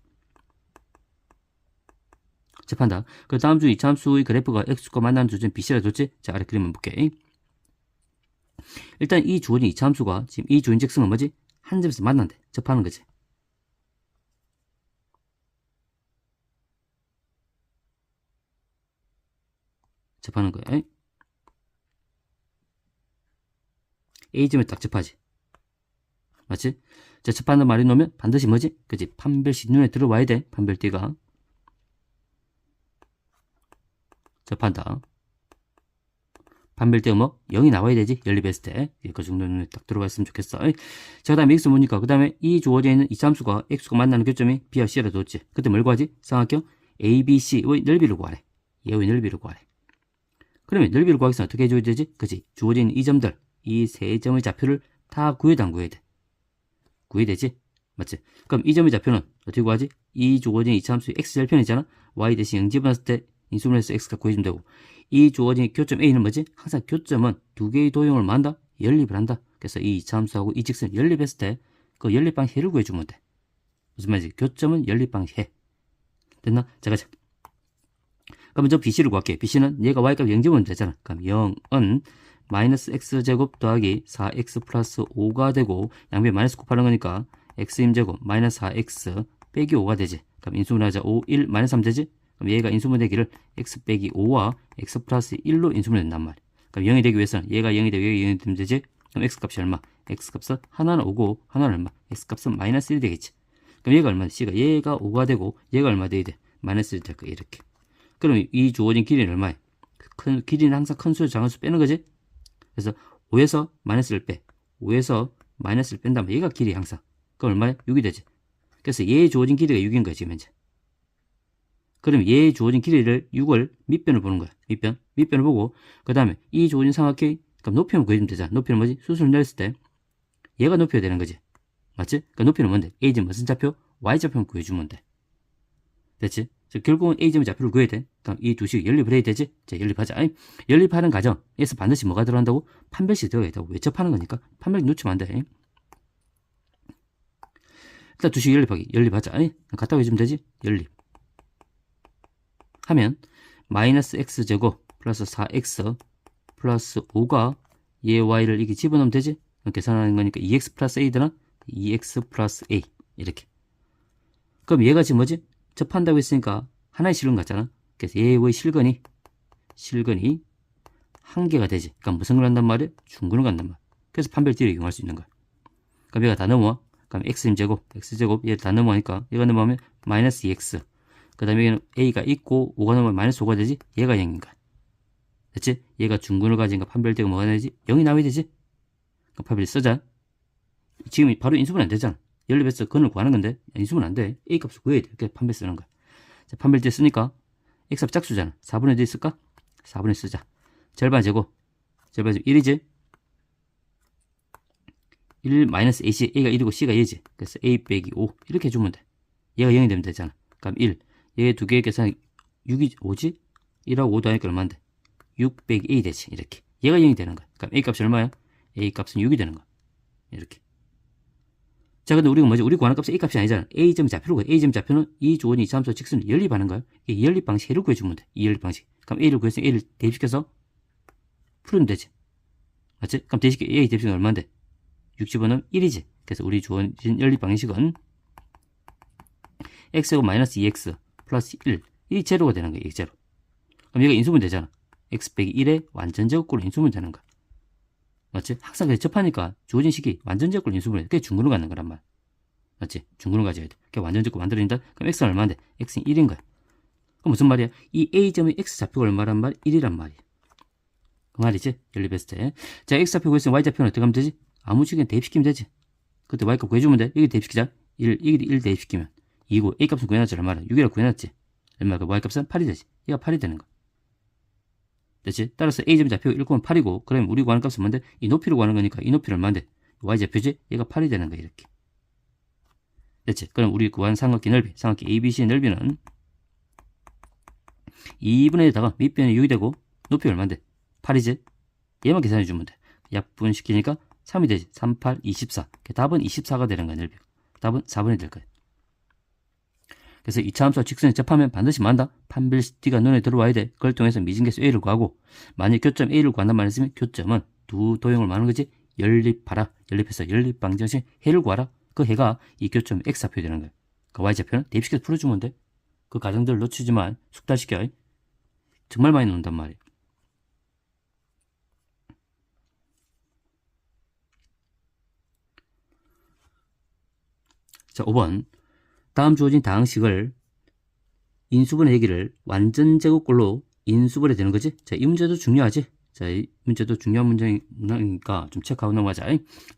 접한다. 그 다음 주 이차함수의 그래프가 X과 만나는 주점 BC라 줬지? 자, 아래 그림 한번 볼게. 일단 이 주어진 이차함수가 지금 이 주인 직선은 뭐지? 한 점에서 만난대. 접하는 거지. 접하는 거야. A점에 딱 접하지. 맞지? 자, 접한단 말이 놓으면 반드시 뭐지? 그치? 판별식 눈에 들어와야 돼. 판별띠가. 접한다. 판별띠가 뭐? 0이 나와야 되지. 연립했을 때. 그 정도 눈에 딱 들어와 있으면 좋겠어. 자, 그 다음에 X 뭐니까? 그 다음에 이 주어져 있는 이차함수가 X가 만나는 교점이 B와 C라 뒀지. 그때 뭘 구하지? 삼각형 A, B, C의 넓이를 구하래. 얘의 넓이를 구하래. 그러면 넓이를 구하기 위해서 어떻게 해줘야 되지? 그치? 주어진 이 점들, 이 세 점의 좌표를 다 구해도 안 구해야 돼? 구해야 되지? 맞지? 그럼 이 점의 좌표는 어떻게 구하지? 이 주어진 이차함수 X절편이잖아? Y 대신 0 집어넣었을 때 인수분해 해서 X가 구해주면 되고, 이 주어진 교점 A는 뭐지? 항상 교점은 두 개의 도형을 뭐 한다? 연립을 한다. 그래서 이 이차함수하고 이 직선 연립했을 때 그 연립방해를 구해주면 돼. 무슨 말이지? 교점은 연립방해. 됐나? 자, 가자. 그러면 저 BC를 구할게. BC는 얘가 Y값 0 집어넣으면 되잖아. 그럼 0은 마이너스 X제곱 더하기 4X 플러스 5가 되고, 양변 마이너스 곱하는 거니까 X임제곱 마이너스 4X 빼기 5가 되지. 그럼 인수분해하자. 5, 1, 마이너스 3 되지? 그럼 얘가 인수분해되기를 X 빼기 5와 X 플러스 1로 인수분해된단 말이야. 그럼 0이 되기 위해서는 얘가 0이 되고 얘가 0이 되면 되지? 그럼 X값이 얼마? X값은 하나는 5고 하나는 얼마? X값은 마이너스 1이 되겠지. 그럼 얘가 얼마? C가 얘가 5가 되고 얘가 얼마 돼야 돼? 마이너스 1 될 거야. 이렇게. 그럼 이 주어진 길이는 얼마야? 길이는 항상 큰 수, 작은 수 빼는 거지? 그래서 5에서 마이너스를 빼. 5에서 마이너스를 뺀다면 얘가 길이 항상. 그럼 얼마야? 6이 되지. 그래서 얘의 주어진 길이가 6인 거야, 지금 현재. 그럼 얘의 주어진 길이를 6을 밑변을 보는 거야. 밑변을 보고, 그 다음에 이 주어진 삼각형의 그럼 높이만 구해주면 되잖아. 높이는 뭐지? 수술을 내렸을 때 얘가 높이가 되는 거지. 맞지? 그러니까 높이는 뭔데? A점 무슨 좌표? Y좌표만 구해주면 돼. 됐지? 결국은 A점의 좌표를 구해야 돼. 그럼 이 두 식이 연립을 해야 되지? 자, 연립하자. 아니, 연립하는 과정에서 반드시 뭐가 들어간다고? 판별식 들어가야 된다고. 왜 접하는 거니까? 판별식 놓치면 안 돼. 일단 두 식 연립하기. 연립하자. 아니, 갖다 해주면 되지? 연립. 하면, 마이너스 X제곱 플러스 4X 플러스 5가 얘 Y를 이렇게 집어넣으면 되지? 계산하는 거니까 2X 플러스 A 되나? 2X 플러스 A. 이렇게. 그럼 얘가 지금 뭐지? 접한다고 했으니까 하나의 실근 같잖아. 그래서 얘의 실근이 한 개가 되지. 그러니까 무슨 걸 한단 말이야? 중근을 간단 말이야. 그래서 판별띠를 이용할 수 있는 거야. 그럼 얘가 다 넘어와. 그럼 x제곱 얘를 다 넘어가니까 얘가 넘어가면 마이너스 2x. 그 다음에 여기는 a가 있고 5가 넘어가면 마이너스 5가 되지. 얘가 0인 거야. 됐지? 얘가 중근을 가지니까 판별띠가 뭐가 되지? 0이 나와야 되지? 그럼 판별띠 쓰자. 지금 바로 인수분 안 되잖아. 연립해서 근을 구하는 건데 인수분 안 돼. A 값을 구해야 돼. 이렇게 판별 쓰는 거야. 자, 판별띠 쓰니까 X값 짝수잖아. 4분의 1 쓸까? 4분의 1 쓰자. 절반 제곱 1이지? 1 마이너스 AC, A가 1이고 C가 얘지. 그래서 A 빼기 5 이렇게 해주면 돼. 얘가 0이 되면 되잖아. 그럼 1, 얘 두 개의 계산 6이 5지? 1하고 5 더하니까 얼마인데? 6 빼기 A 되지. 이렇게. 얘가 0이 되는 거야. 그럼 A 값이 얼마야? A 값은 6이 되는 거야. 이렇게. 자, 근데 우리가 뭐지? 우리 구하는 값은 A 값이 아니잖아. A점 좌표로 구해. A점 좌표는 이 조건이 이차함수 직선을 연립하는 거야. 이 연립 방식 A를 구해주면 돼. 이 연립 방식. 그럼 A를 구해서 A를 대입시켜서 풀면 되지. 맞지? 그럼 A 대입시키면 얼마인데? 60은 1이지. 그래서 우리 주어진 연립 방식은 X하고 마이너스 2X 플러스 1. 이 제로가 되는 거야. 이 제로. 그럼 얘가 인수분 되잖아. X 빼기 1의 완전 제곱꼴로 인수분 되는 거야. 맞지? 항상 그래 접하니까 주어진 식이 완전 제곱꼴로 인수분해. 그게 중근을 갖는 거란 말. 맞지? 중근을 가져야 돼. 그게 완전 제곱 만들어진다? 그럼 x는 얼마인데? x는 1인 거야. 그럼 무슨 말이야? 이 a점의 x 좌표가 얼마란 말? 1이란 말이야. 그 말이지? 연립했을 때. 자, x 좌표 구했으면 y 좌표는 어떻게 하면 되지? 아무 식이나 대입시키면 되지. 그때 y값 구해주면 돼. 여기 대입시키자. 1 대입시키면 2고 a 값은 구해놨지 얼마나? 6이라고 구해놨지. 얼마? 그 y 값은 8이 되지. 얘가 8이 되는 거야. 됐지? 따라서 a점 좌표 1,8이고 그러면 우리 구하는 값은 뭔데? 이 높이를 구하는 거니까 이 높이는 얼마인데? y 좌표지? 얘가 8이 되는 거야. 이렇게. 됐지? 그럼 우리 구한 삼각기 넓이, 삼각기 ABC의 넓이는 2분의 1에다가 밑변이 6이 되고 높이 얼마인데? 8이지? 얘만 계산해주면 돼. 약분시키니까 3이 되지. 3, 8, 24. 답은 24가 되는 거야, 넓이가. 답은 4분의 될 거야. 그래서 이차함수와 직선에 접하면 반드시 뭐한다? 판별식가 눈에 들어와야 돼. 그걸 통해서 미진계수 A를 구하고 만약 교점 A를 구한단 말을 했으면 교점은 두 도형을 말하는 거지. 연립하라. 연립해서 연립방정식 해를 구하라. 그 해가 이 교점 X좌표 되는 거야. 그 Y좌표는 대입시켜서 풀어주면 돼. 그 과정들을 놓치지만 숙달시켜. 정말 많이 논단 말이야. 자, 5번. 다음 주어진 다항식을 인수분해 얘기를 완전 제곱꼴로 인수분해 되는 거지? 자, 이 문제도 중요하지? 자, 이 문제도 중요한 문제니까 좀 체크하고 넘어가자.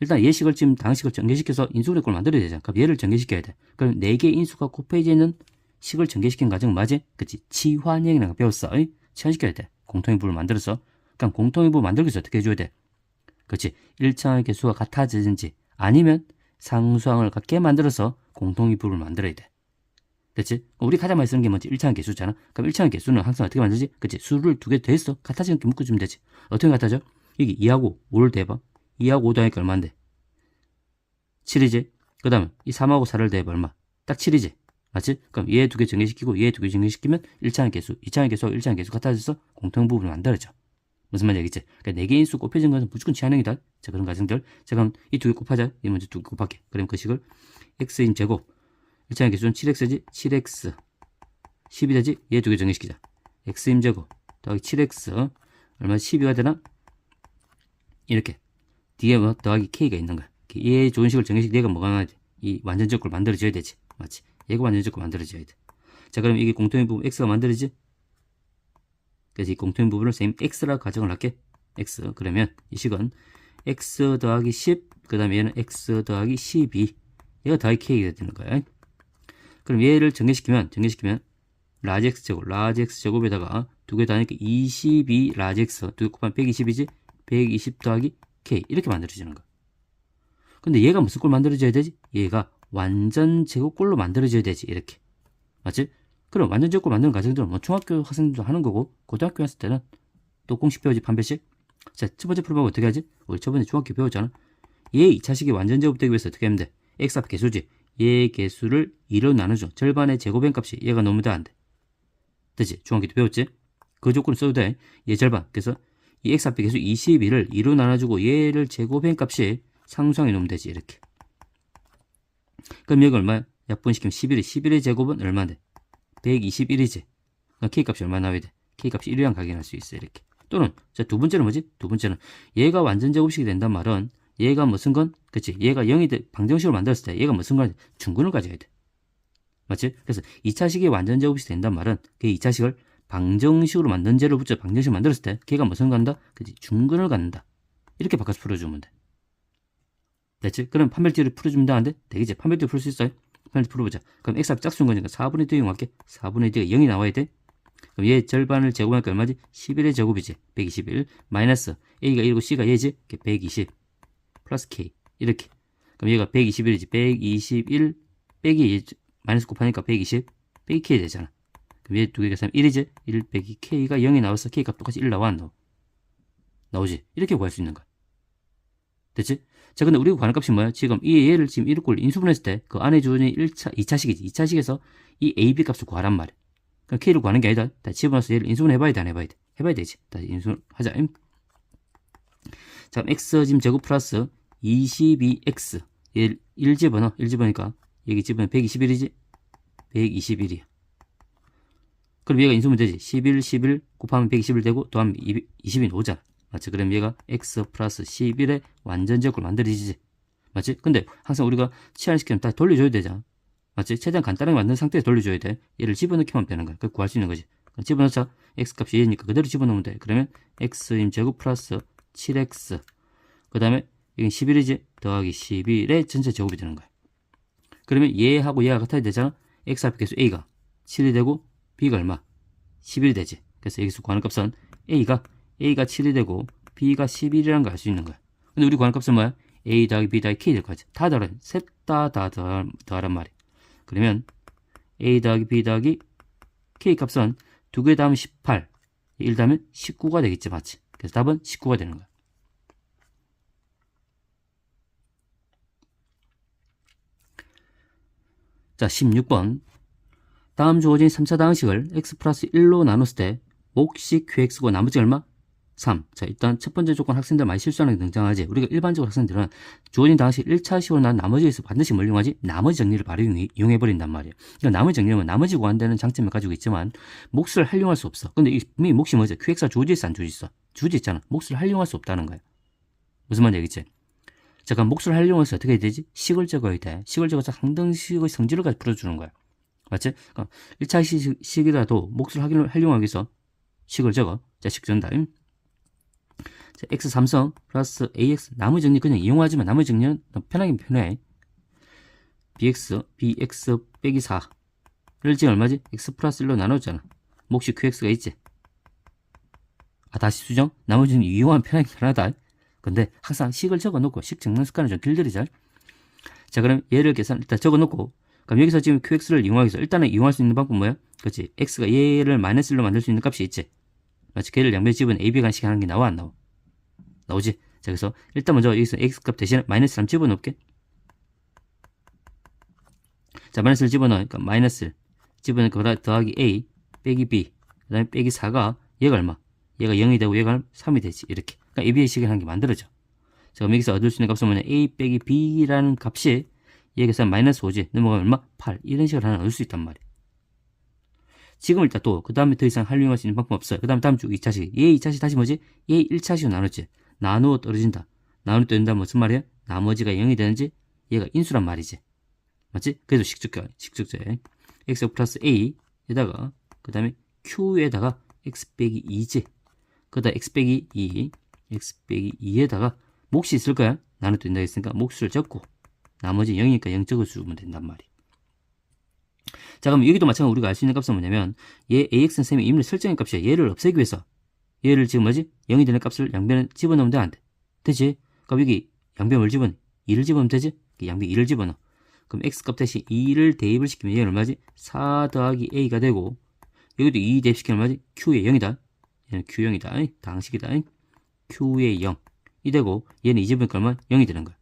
일단 예식을 지금 다항식을 전개시켜서 인수분해 꼴을 만들어야 되잖아. 그럼 얘를 전개시켜야 돼. 그럼 4개의 인수가 곱해져 있는 식을 전개시킨 과정은 맞지? 그치? 치환형이라는 거 배웠어. 치환시켜야 돼. 공통의 부를 만들어서. 그럼 공통의 부 만들기 위해서 어떻게 해줘야 돼? 그렇지. 1차항의 개수가 같아지든지 아니면 상수항을 같게 만들어서 공통의 부를 만들어야 돼. 됐지? 우리 가장 많이 쓰는 게 뭐지? 1차항 개수잖아. 그럼 1차항 개수는 항상 어떻게 만들지? 그치? 수를 2개 더했어. 같아지는 게 묶어주면 되지. 어떻게 같아져? 여기 2하고 5를 대봐. 2하고 5 더하니까 얼마인데? 7이지? 그 다음에 이 3하고 4를 대봐 얼마? 딱 7이지? 맞지? 그럼 얘 2개 정리시키고 얘 2개 정리시키면 1차항 개수, 2차항 개수하고 1차항 개수 같아져서 공통 부분을 만들어져. 무슨 말인지 알겠지? 그러니까 4개 인수 곱해진 것은 무조건 치환형이다. 자, 그런 과정들. 자, 그럼 이 2개 곱하자. 이 먼저 2개 곱할게. 그럼 그 식을 x인 제곱. 1차항의 개수는 7x지? 7x. 10이 되지? 얘 2개 정리시키자. x인 제곱. 더하기 7x. 얼마 12가 되나? 이렇게. 뒤에 뭐 더하기 k가 있는 거야. 얘 좋은 식을 정리시키 얘가 뭐가 나야 돼? 이 완전적골 만들어줘야 되지. 맞지? 얘가 완전적골 만들어줘야 돼. 자, 그럼 이게 공통의 부분 x가 만들어지지? 그래서 이 공통의 부분을 선생님 x라고 가정을 할게. x. 그러면 이 식은 x 더하기 10, 그 다음에 얘는 x 더하기 12. 얘가 더하기 k가 되는 거야. 그럼 얘를 전개시키면 라지 x 제곱, 라지 x 제곱에다가 2개 더하니까 22 라지 x, 2개 곱하면 120이지? 120 더하기 k. 이렇게 만들어지는 거야. 근데 얘가 무슨 꼴 만들어져야 되지? 얘가 완전 제곱꼴로 만들어져야 되지. 이렇게. 맞지? 그럼 완전 제곱꼴 만드는 과정들은 뭐 중학교 학생들도 하는 거고, 고등학교 갔을 때는 또 공식 배우지, 판별식. 자, 첫 번째 풀어보면 어떻게 하지? 우리 저번에 중학교 배웠잖아. 얘 2차식이 완전 제곱되기 위해서 어떻게 하면 돼? x 앞 개수지. 얘 개수를 2로 나누죠. 절반의 제곱의 값이 얘가 너무 더 안 돼. 됐지? 중학교 때 배웠지? 그 조건을 써도 돼. 얘 절반. 그래서 이 x 앞의 개수 22를 2로 나눠주고 얘를 제곱의 값이 상수항에 놓으면 되지. 이렇게. 그럼 여기 얼마야? 약분시키면 11이 11의 제곱은 얼마인데? 121이지. k값이 얼마 나와야 돼? k값이 1이랑 각인할 수 있어. 이렇게. 또는 자, 두 번째는 뭐지? 두 번째는 얘가 완전 제곱식이 된단 말은 얘가 무슨 건? 그치? 얘가 0이 돼. 방정식으로 만들었을 때 얘가 무슨 건? 중근을 가져야 돼. 맞지? 그래서 2차식이 완전 제곱식이 된단 말은 그 2차식을 방정식으로 만든 제를 붙여 방정식을 만들었을 때 걔가 무슨 간다? 그치? 중근을 갖는다. 이렇게 바꿔서 풀어주면 돼. 됐지? 그럼 판별티를 풀어주면 되는데 되겠지? 판별티 풀 수 있어요? 판별티 풀어보자. 그럼 x합이 짝수인 거니까 4분의 2 이용할게. 4분의 2가 0이 나와야 돼. 그럼 얘 절반을 제곱하니까 얼마지? 11의 제곱이지. 121 마이너스 a가 1이고 c가 얘지? 120 플러스 k 이렇게. 그럼 얘가 121이지. 121 빼기 마이너스 곱하니까 120 빼기 k 되잖아. 그럼 얘 두 개 계산하면 1이지? 1 빼기 k가 0이 나와서 k 값 똑같이 1 나와 안 나와? 나오지? 이렇게 구할 수 있는 거야. 됐지? 자, 근데 우리가 구하는 값이 뭐야? 지금 이 얘를 지금 이렇게 인수분했을 때 그 안에 주어진 2차식이지. 2차식에서 이 AB 값을 구하란 말이야. 그럼 K를 구하는 게 아니다. 다 집어넣어서 얘를 인수분 해봐야 돼, 안 해봐야 돼? 해봐야 되지. 다시 인수하자. 자, 그럼 X 지금 제곱 플러스 22X. 얘 1 집어넣어. 1 집어넣으니까 여기 집어넣으면 121이지? 121이야. 그럼 얘가 인수분 되지. 11, 11 곱하면 121 되고 더하면 20이 오잖아. 맞지? 그럼 얘가 x 플러스 11의 완전 제곱을 만들어지지. 맞지? 근데 항상 우리가 치환시키면 다 돌려줘야 되잖아. 맞지? 최대한 간단하게 만든 상태에서 돌려줘야 돼. 얘를 집어넣기만 하면 되는 거야. 그걸 구할 수 있는 거지. 집어넣자. x 값이 얘니까 그대로 집어넣으면 돼. 그러면 x인 제곱 플러스 7x. 그 다음에 여긴 11이지? 더하기 11의 전체 제곱이 되는 거야. 그러면 얘하고 얘가 같아야 되잖아. x 앞에 계수 a가 7이 되고 b가 얼마? 11이 되지. 그래서 여기서 구하는 값은 a가 7이 되고 b가 11이라는 걸 알 수 있는 거야. 근데 우리 구하는 값은 뭐야? a 더하기 b 더하기 k 될 거지. 다 더하라. 셋 다 더하란 말이야. 그러면 a 더하기 b 더하기 k 값은 2개 더하면 18, 1 더하면 19가 되겠지. 맞지? 그래서 답은 19가 되는 거야. 자, 16번. 다음 주어진 3차 다항식을 x 플러스 1로 나눴을 때 몫이 qx고 나머지 얼마? 3. 자, 일단 첫 번째 조건 학생들 많이 실수하는 게 등장하지. 우리가 일반적으로 학생들은 주어진 다항식 1차식으로 난 나머지에서 반드시 뭘 이용하지? 나머지 정리를 바로 이용해버린단 말이에요. 그러니까 나머지 정리하면 나머지 구한다는 장점을 가지고 있지만 몫을 활용할 수 없어. 근데 이 분명히 몫이 뭐죠? qx가 주어져 있어, 안 주어져 있어? 주어져 있잖아. 몫을 활용할 수 없다는 거야. 무슨 말인지 알겠지? 자, 그럼 몫을 활용해서 어떻게 해야 되지? 식을 적어야 돼. 식을 적어서 항등식의 성질을까지 풀어주는 거야. 맞지? 그럼 1차 식이라도 몫을 활용하기 위해서 식을 적어. 자, 식 전다. 자, x 3성 플러스 ax 나머지 정리 그냥 이용하지만 나머지 정리는 편하게 표현해. bx 빼기 4를 지금 얼마지? x 플러스 1로 나눠줬잖아. 몫이 qx가 있지. 다시 수정. 나머지는 이용하면 편하다. 근데 항상 식을 적어놓고 식 적는 습관을 좀 길들이자. 자, 그럼 얘를 일단 적어놓고, 그럼 여기서 지금 qx를 이용하기 위해서 일단은 이용할 수 있는 방법 뭐야? 그렇지. x가 얘를 마이너스 1로 만들 수 있는 값이 있지. 맞지? 걔를 양변에 집은 a, b 간식 하는 게 나와 안 나와? 나오지? 자, 그래서 일단 먼저 여기서 x값 대신에 마이너스 3 집어넣을게. 자, 마이너스 1 집어넣어. 그러니까 마이너스 1 집어넣으니까 그다음 더하기 a 빼기 b 그 다음에 빼기 4가 얘가 얼마? 얘가 0이 되고 얘가 3이 되지. 이렇게. 그러니까 a, b의 식을 하는 게 만들어져. 자, 그럼 여기서 얻을 수 있는 값은 뭐냐? a 빼기 b라는 값이 여기서 마이너스 5지. 넘어가면 얼마? 8. 이런 식으로 하나 얻을 수 있단 말이야. 지금 일단 또 그 다음에 더 이상 활용할 수 있는 방법 없어요. 그 다음에 다음 주 2차식. 얘 2차식 다시 뭐지? 얘 1차식으로 나눴지. 나누어 떨어진다. 나누어 떨어진다 무슨 말이야? 나머지가 0이 되는지 얘가 인수란 말이지. 맞지? 그래도 식적제. x 플러스 a에다가 그 다음에 q에다가 x 빼기 2지. 그 다음 x 빼기 2 x 빼기 2에다가 몫이 있을 거야. 나누어 떨어진다 했으니까 몫을 적고 나머지 0이니까 0 적어주면 된단 말이야. 자, 그럼 여기도 마찬가지로 우리가 알 수 있는 값은 뭐냐면 얘 ax는 셈이 임의로 설정의 값이야. 얘를 없애기 위해서 얘를 지금 뭐지? 0이 되는 값을 양변에 집어넣으면 돼, 안 돼? 되지? 그럼 여기 양변 뭘 집어넣어? 2를 집어넣으면 되지? 양변 2를 집어넣어. 그럼 x값 대신 2를 대입을 시키면 얘는 얼마지? 4 더하기 a가 되고 여기도 2 대입시키면 얼마지? q의 0이다. 얘는 q0이다. 당식이다. q의 0이 되고 얘는 2 집으니까 얼마? 0이 되는 거야.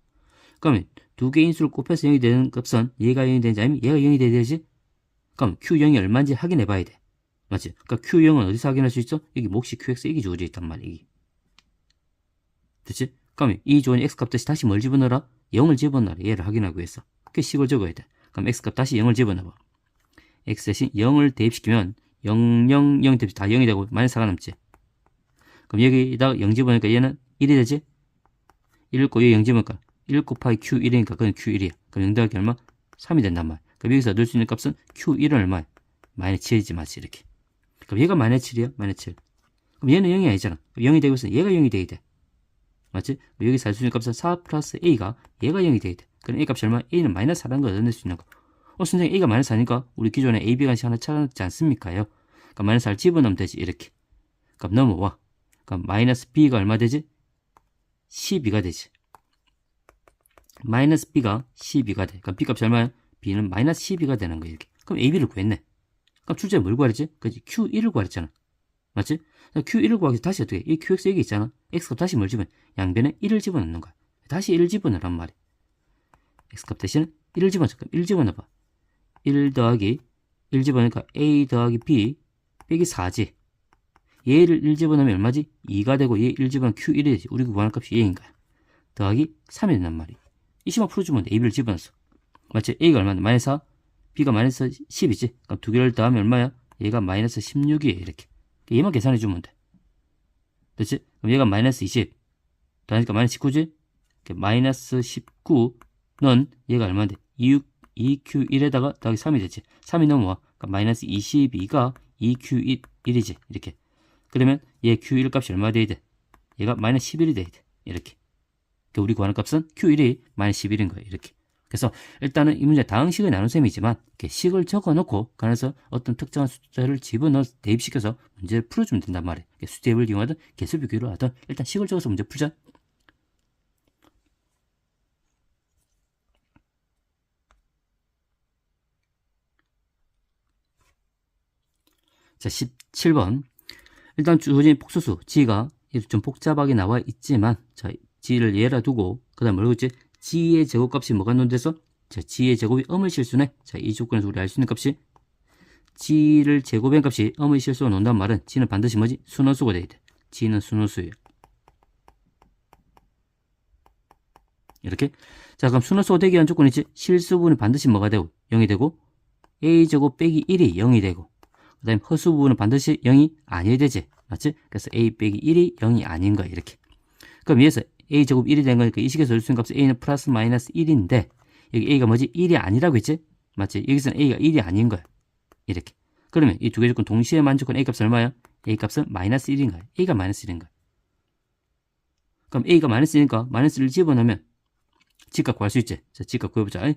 그러면 두 개의 인수를 곱해서 0이 되는 값은 얘가 0이 되는지 아니면 얘가 0이 돼야 되지? 그럼 q0이 얼마인지 확인해 봐야 돼. 맞지? 그러니까 q0은 어디서 확인할 수 있어? 여기 몫이 qx 이게 주어져 있단 말이야. 이게. 됐지? 그러면 이 주어진 x값 대신 다시 뭘 집어넣어라? 0을 집어넣어라. 얘를 확인하기 위해서. 그 식을 적어야 돼. 그럼 x값 다시 0을 집어넣어. x 대신 0을 대입시키면 0, 0, 0 대입 다 0이 되고 마이너스 4가 남지. 그럼 여기다가 0 집어넣으니까 얘는 1이 되지? 1 곱하기 0 집어넣으니까 1 곱하기 q1이니까 그건 q1이야. 그럼 0 더하기 얼마? 3이 된단 말이야. 그럼 여기서 얻을 수 있는 값은 q1은 얼마야? 마이너스 7이지 맞지 이렇게. 그럼 얘가 마이너스 7이야? 마이너스 7. 그럼 얘는 0이 아니잖아. 0이 되고 있으면 얘가 0이 돼야 돼. 맞지? 여기서 알 수 있는 값은 4 플러스 a가 얘가 0이 돼야 돼. 그럼 a 값이 얼마? a는 마이너스 4라는 걸 얻어낼 수 있는 거. 선생님 a가 마이너스 4니까 우리 기존에 a, b 간식 하나 찾았지 않습니까요? 그럼 마이너스 4를 집어넣으면 되지 이렇게. 그럼 넘어와. 그럼 마이너스 b가 얼마 되지? 12가 되지. 마이너스 b가 12가 돼. 그럼 b 값이 얼마야? b는 마이너스 12가 되는 거야 이렇게. 그럼 ab를 구했네. 그럼 출제에 뭘 구하랬지? 그치? q1을 구하랬잖아. 맞지? q1을 구하기 위해서 다시 어떻게 해? 이 qx 여기 있잖아. x값 다시 뭘 집어넣어? 양변에 1을 집어넣는 거야. 다시 1을 집어넣으란 말이야. x값 대신에 1을 집어넣어. 그럼 1 집어넣어봐. 1 더하기 1 집어넣으니까 a 더하기 b 빼기 4지. 얘를 1 집어넣으면 얼마지? 2가 되고 얘 1 집어넣으면 q1이 되지. 우리가 구하는 값이 얘인 거야. 더하기 3이 된단 말이야. 이 식만 풀어주면 돼. ab를 집어넣었어. 맞지? a가 얼마나? 마이너스 4, b가 마이너스 10이지. 그럼 두 개를 더하면 얼마야? 얘가 마이너스 16이에요. 이렇게. 얘만 계산해주면 돼. 됐지? 그럼 얘가 마이너스 20. 더하니까 마이너스 19지? 마이너스 19는 얘가 얼마인데? 2q1에다가 더하기 3이 되지. 3이 넘어와. 그러니까 마이너스 22가 2q1이지. 이렇게. 그러면 얘 q1 값이 얼마 돼야 돼? 얘가 마이너스 11이 돼야 돼. 이렇게. 우리 구하는 값은 q1이 마이너스 11인 거예요. 이렇게. 그래서 일단은 이 문제 다항식의 나눗셈이지만 이렇게 식을 적어놓고 그래서 어떤 특정한 숫자를 집어넣어 대입시켜서 문제를 풀어주면 된단 말이에요. 수대입을 이용하든 개수 비교를 하든 일단 식을 적어서 문제 풀자. 자, 17번. 일단 주어진 복수수 g가 좀 복잡하게 나와 있지만 자, g를 얘라 두고 그 다음 뭐라고 했지? g의 제곱값이 뭐가 논돼서? 자, g의 제곱이 음의 실수네. 자, 이 조건에서 우리 알 수 있는 값이 g를 제곱한 값이 음의 실수로 논다는 말은 g는 반드시 뭐지? 순원수가 돼야 돼. g는 순원수예요. 이렇게. 자, 그럼 순원수가 되기 위한 조건이 있지? 실수 부분은 반드시 뭐가 되고? 0이 되고 a제곱 빼기 1이 0이 되고 그 다음에 허수 부분은 반드시 0이 아니어야 되지. 맞지? 그래서 a 빼기 1이 0이 아닌 거야. 이렇게. 그럼 위에서 a제곱 1이 된 거니까 이 식에서 수 있는 값은 a는 플러스 마이너스 1인데 여기 a가 뭐지? 1이 아니라고 했지? 맞지? 여기서는 a가 1이 아닌 거야. 이렇게. 그러면 이 두 개 조건 동시에 만족한 a 값은 얼마야? a 값은 마이너스 1인 거야. a가 마이너스 1인 거야. 그럼 a가 마이너스 1이니까 마이너스 1을 집어넣으면 집값 구할 수 있지? 자, 집값 구해보자.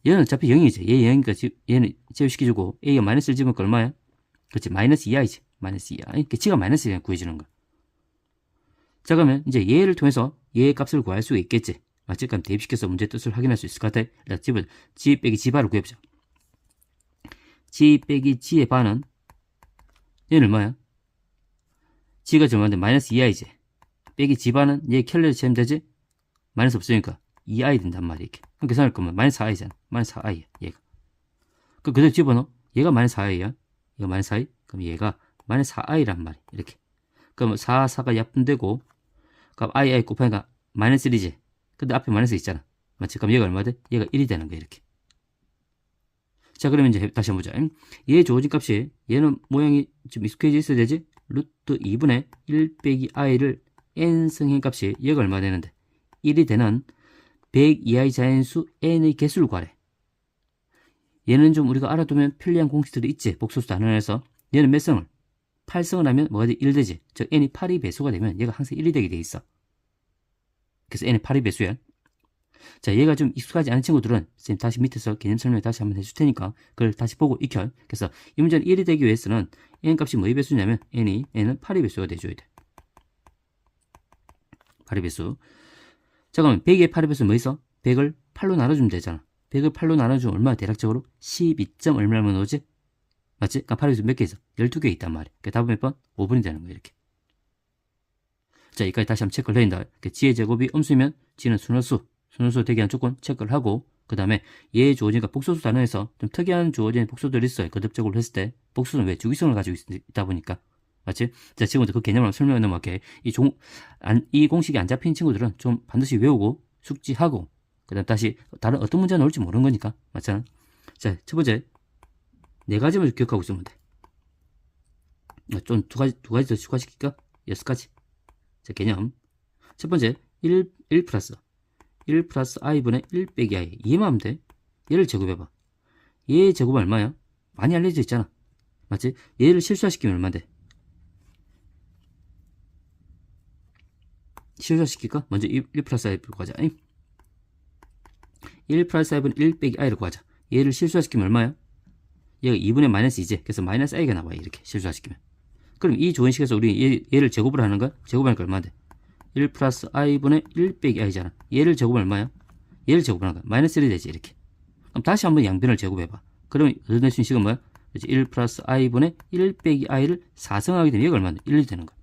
얘는 어차피 0이지. 얘 0이니까 얘는 제곱시켜주고 a가 마이너스 1 집으니까 얼마야? 그렇지. 마이너스 2i지. 마이너스 2i. 그러니까 지가 마이너스 1이 구해주는 거야. 자, 그러면 이제 얘를 통해서 얘의 값을 구할 수가 있겠지. 맞지? 그럼 대입시켜서 문제 뜻을 확인할 수 있을 것 같아. 일단 g 빼기 g바를 구해보자. g 빼기 g의 바는 얘는 얼마야? g가 지금 얼마인데 마이너스 2i지. 빼기 g바는 얘 켤레를 채우면 되지? 마이너스 없으니까 2i 된단 말이야. 이렇게. 그럼 계산할 거면 마이너스 4i잖아. 마이너스 4i야. 얘가. 그럼 그대로 집어넣어. 얘가 마이너스 4i야. 얘가 마이너스 4i. 그럼 얘가 마이너스 4i란 말이야. 이렇게. 그럼 4, 4가 약분되고 그럼 i 곱하니까 마이너스 1이지. 근데 앞에 마이너스 있잖아. 맞지? 그럼 얘가 얼마 돼? 얘가 1이 되는 거야. 이렇게. 자, 그러면 이제 다시 한번 보자. 얘 주어진 값이 얘는 모양이 좀 익숙해져 있어야 되지? 루트 2분의 1 빼기 i를 n승의 값이 얘가 얼마 되는데 1이 되는 102i 자연수 n의 개수를 구하래. 얘는 좀 우리가 알아두면 편리한 공식들이 있지. 복소수 단원에서 얘는 몇 성을? 8성을 하면 뭐가 돼? 1 되지. 즉 n이 8이 배수가 되면 얘가 항상 1이 되게 돼 있어. 그래서 n이 8이 배수야. 자, 얘가 좀 익숙하지 않은 친구들은 선생님 다시 밑에서 개념 설명 다시 한번 해줄 테니까 그걸 다시 보고 익혀. 그래서 이 문제는 1이 되기 위해서는 n 값이 뭐의 배수냐면 n은 8의 배수가 돼줘야 돼. 8의 배수. 자, 그러면 100의 8의 배수는 뭐 있어? 100을 8로 나눠주면 되잖아. 100을 8로 나눠주면 얼마? 대략적으로 12점 얼마면 나오지? 맞지? 그러니까 8의 배수 몇 개 있어? 12개 있단 말이야. 그러니까 답은 몇 번? 5번이 되는 거야. 이렇게. 자, 여기까지 다시 한번 체크를 해야 된다. g의 제곱이 음수면 g는 순호수 되게 한 조건 체크를 하고 그 다음에 얘 주어지니까 복소수 단어에서 좀 특이한 주어진 복소들이 있어요. 거듭적으로 했을 때 복소는 왜 주기성을 가지고 있다 보니까 맞지? 자, 지금부터 그 개념을 설명해 넘어갈게. 이 공식이 안 잡힌 친구들은 좀 반드시 외우고 숙지하고 그 다음 다시 다른 어떤 문제가 나올지 모르는 거니까 맞잖아. 자, 첫 번째 4가지만 기억하고 있으면 돼. 좀 두 가지 더 추가시킬까? 6가지. 자, 개념 첫 번째 1 플러스 i분의 1 빼기 i. 얘만 하면 돼. 얘를 제곱해봐. 얘 제곱은 얼마야? 많이 알려져 있잖아. 맞지? 얘를 실수화시키면 얼마인데? 실수화시킬까? 먼저 1 플러스 i를 구하자. 1 플러스 i분의 1 빼기 i를 구하자. 얘를 실수화시키면 얼마야? 얘가 2분의 마이너스 2지. 그래서 마이너스 i가 나와. 이렇게 실수화시키면. 그럼 이 조건식에서 우리 얘를 제곱을 하는 거야? 제곱하니까 얼마인데? 1 플러스 i분의 1 빼기 i잖아. 얘를 제곱하면 얼마야? 얘를 제곱하는 거야. 마이너스 1이 되지. 이렇게. 그럼 다시 한번 양변을 제곱해봐. 그러면 얻어낼 수 있는 식은 뭐야? 1 플러스 i분의 1 빼기 i를 4승하게 되면 얘가 얼마인데? 1이 되는 거야.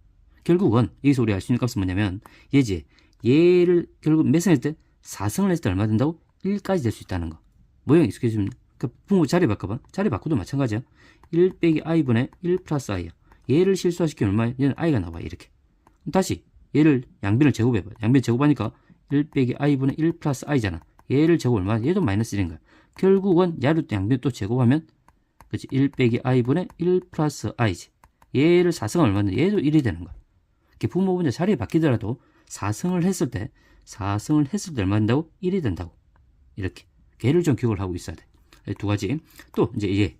결국은 여기서 우리 알 수 있는 값은 뭐냐면 얘지. 얘를 결국 몇 승 했을 때? 4승을 했을 때 얼마 된다고? 1까지 될 수 있다는 거. 모양 익숙해지면 그러니까 분모 자리 바꿔봐. 자리 바꿔도 마찬가지야. 1 빼기 i분의 1 플러스 i야. 얘를 실수화시키면 얼마야? 얘는 i가 나와. 이렇게. 다시 얘를 양변을 제곱해봐. 양변 제곱하니까 1 빼기 i분의 1 플러스 i잖아. 얘를 제곱 얼마? 얘도 마이너스 1인 거야. 결국은 야를 양변 또 제곱하면 그치 1 빼기 i분의 1 플러스 i지. 얘를 4승은 얼마인데 얘도 1이 되는 거야. 이렇게 분모 분자 자리에 바뀌더라도 4승을 했을 때 얼마 된다고? 1이 된다고. 이렇게. 걔를 좀 기억을 하고 있어야 돼. 두 가지. 또 이제 얘.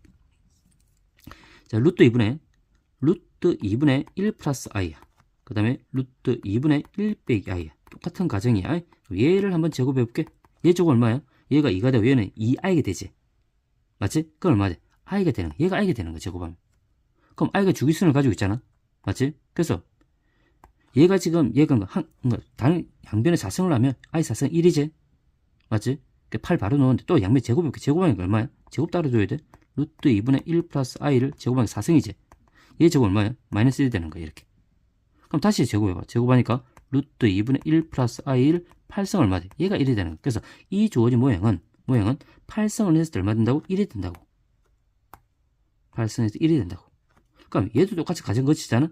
자, 루트 2분의 1 플러스 i야. 그 다음에 루트 2분의 1 빼기 i야. 똑같은 가정이야. 얘를 한번 제곱해볼게. 얘 제곱 얼마야? 얘가 2가 되고 얘는 2i가 되지. 맞지? 그럼 얼마 돼? i가 되는 거야. 얘가 i가 되는 거야. 제곱하면. 그럼 i가 주기수를 가지고 있잖아. 맞지? 그래서 얘가 지금 다른 양변에 4승을 하면 i 4승 1이지. 맞지? 8 바로 넣었는데 또 양변 제곱해볼게. 제곱하니까 얼마야? 제곱 따라줘야 돼. 루트 2분의 1 플러스 i를 제곱하니까 4승이지. 얘 제곱 얼마야? 마이너스 1이 되는 거야. 이렇게. 그럼 다시 제곱해봐. 제곱하니까 루트 2분의 1 플러스 i를 8승 얼마 돼? 얘가 1이 되는 거야. 그래서 이 주어진 모양은 8승을 했을 때 얼마 된다고? 1이 된다고. 8승에서 1이 된다고. 그럼 얘도 똑같이 가정 거치잖아?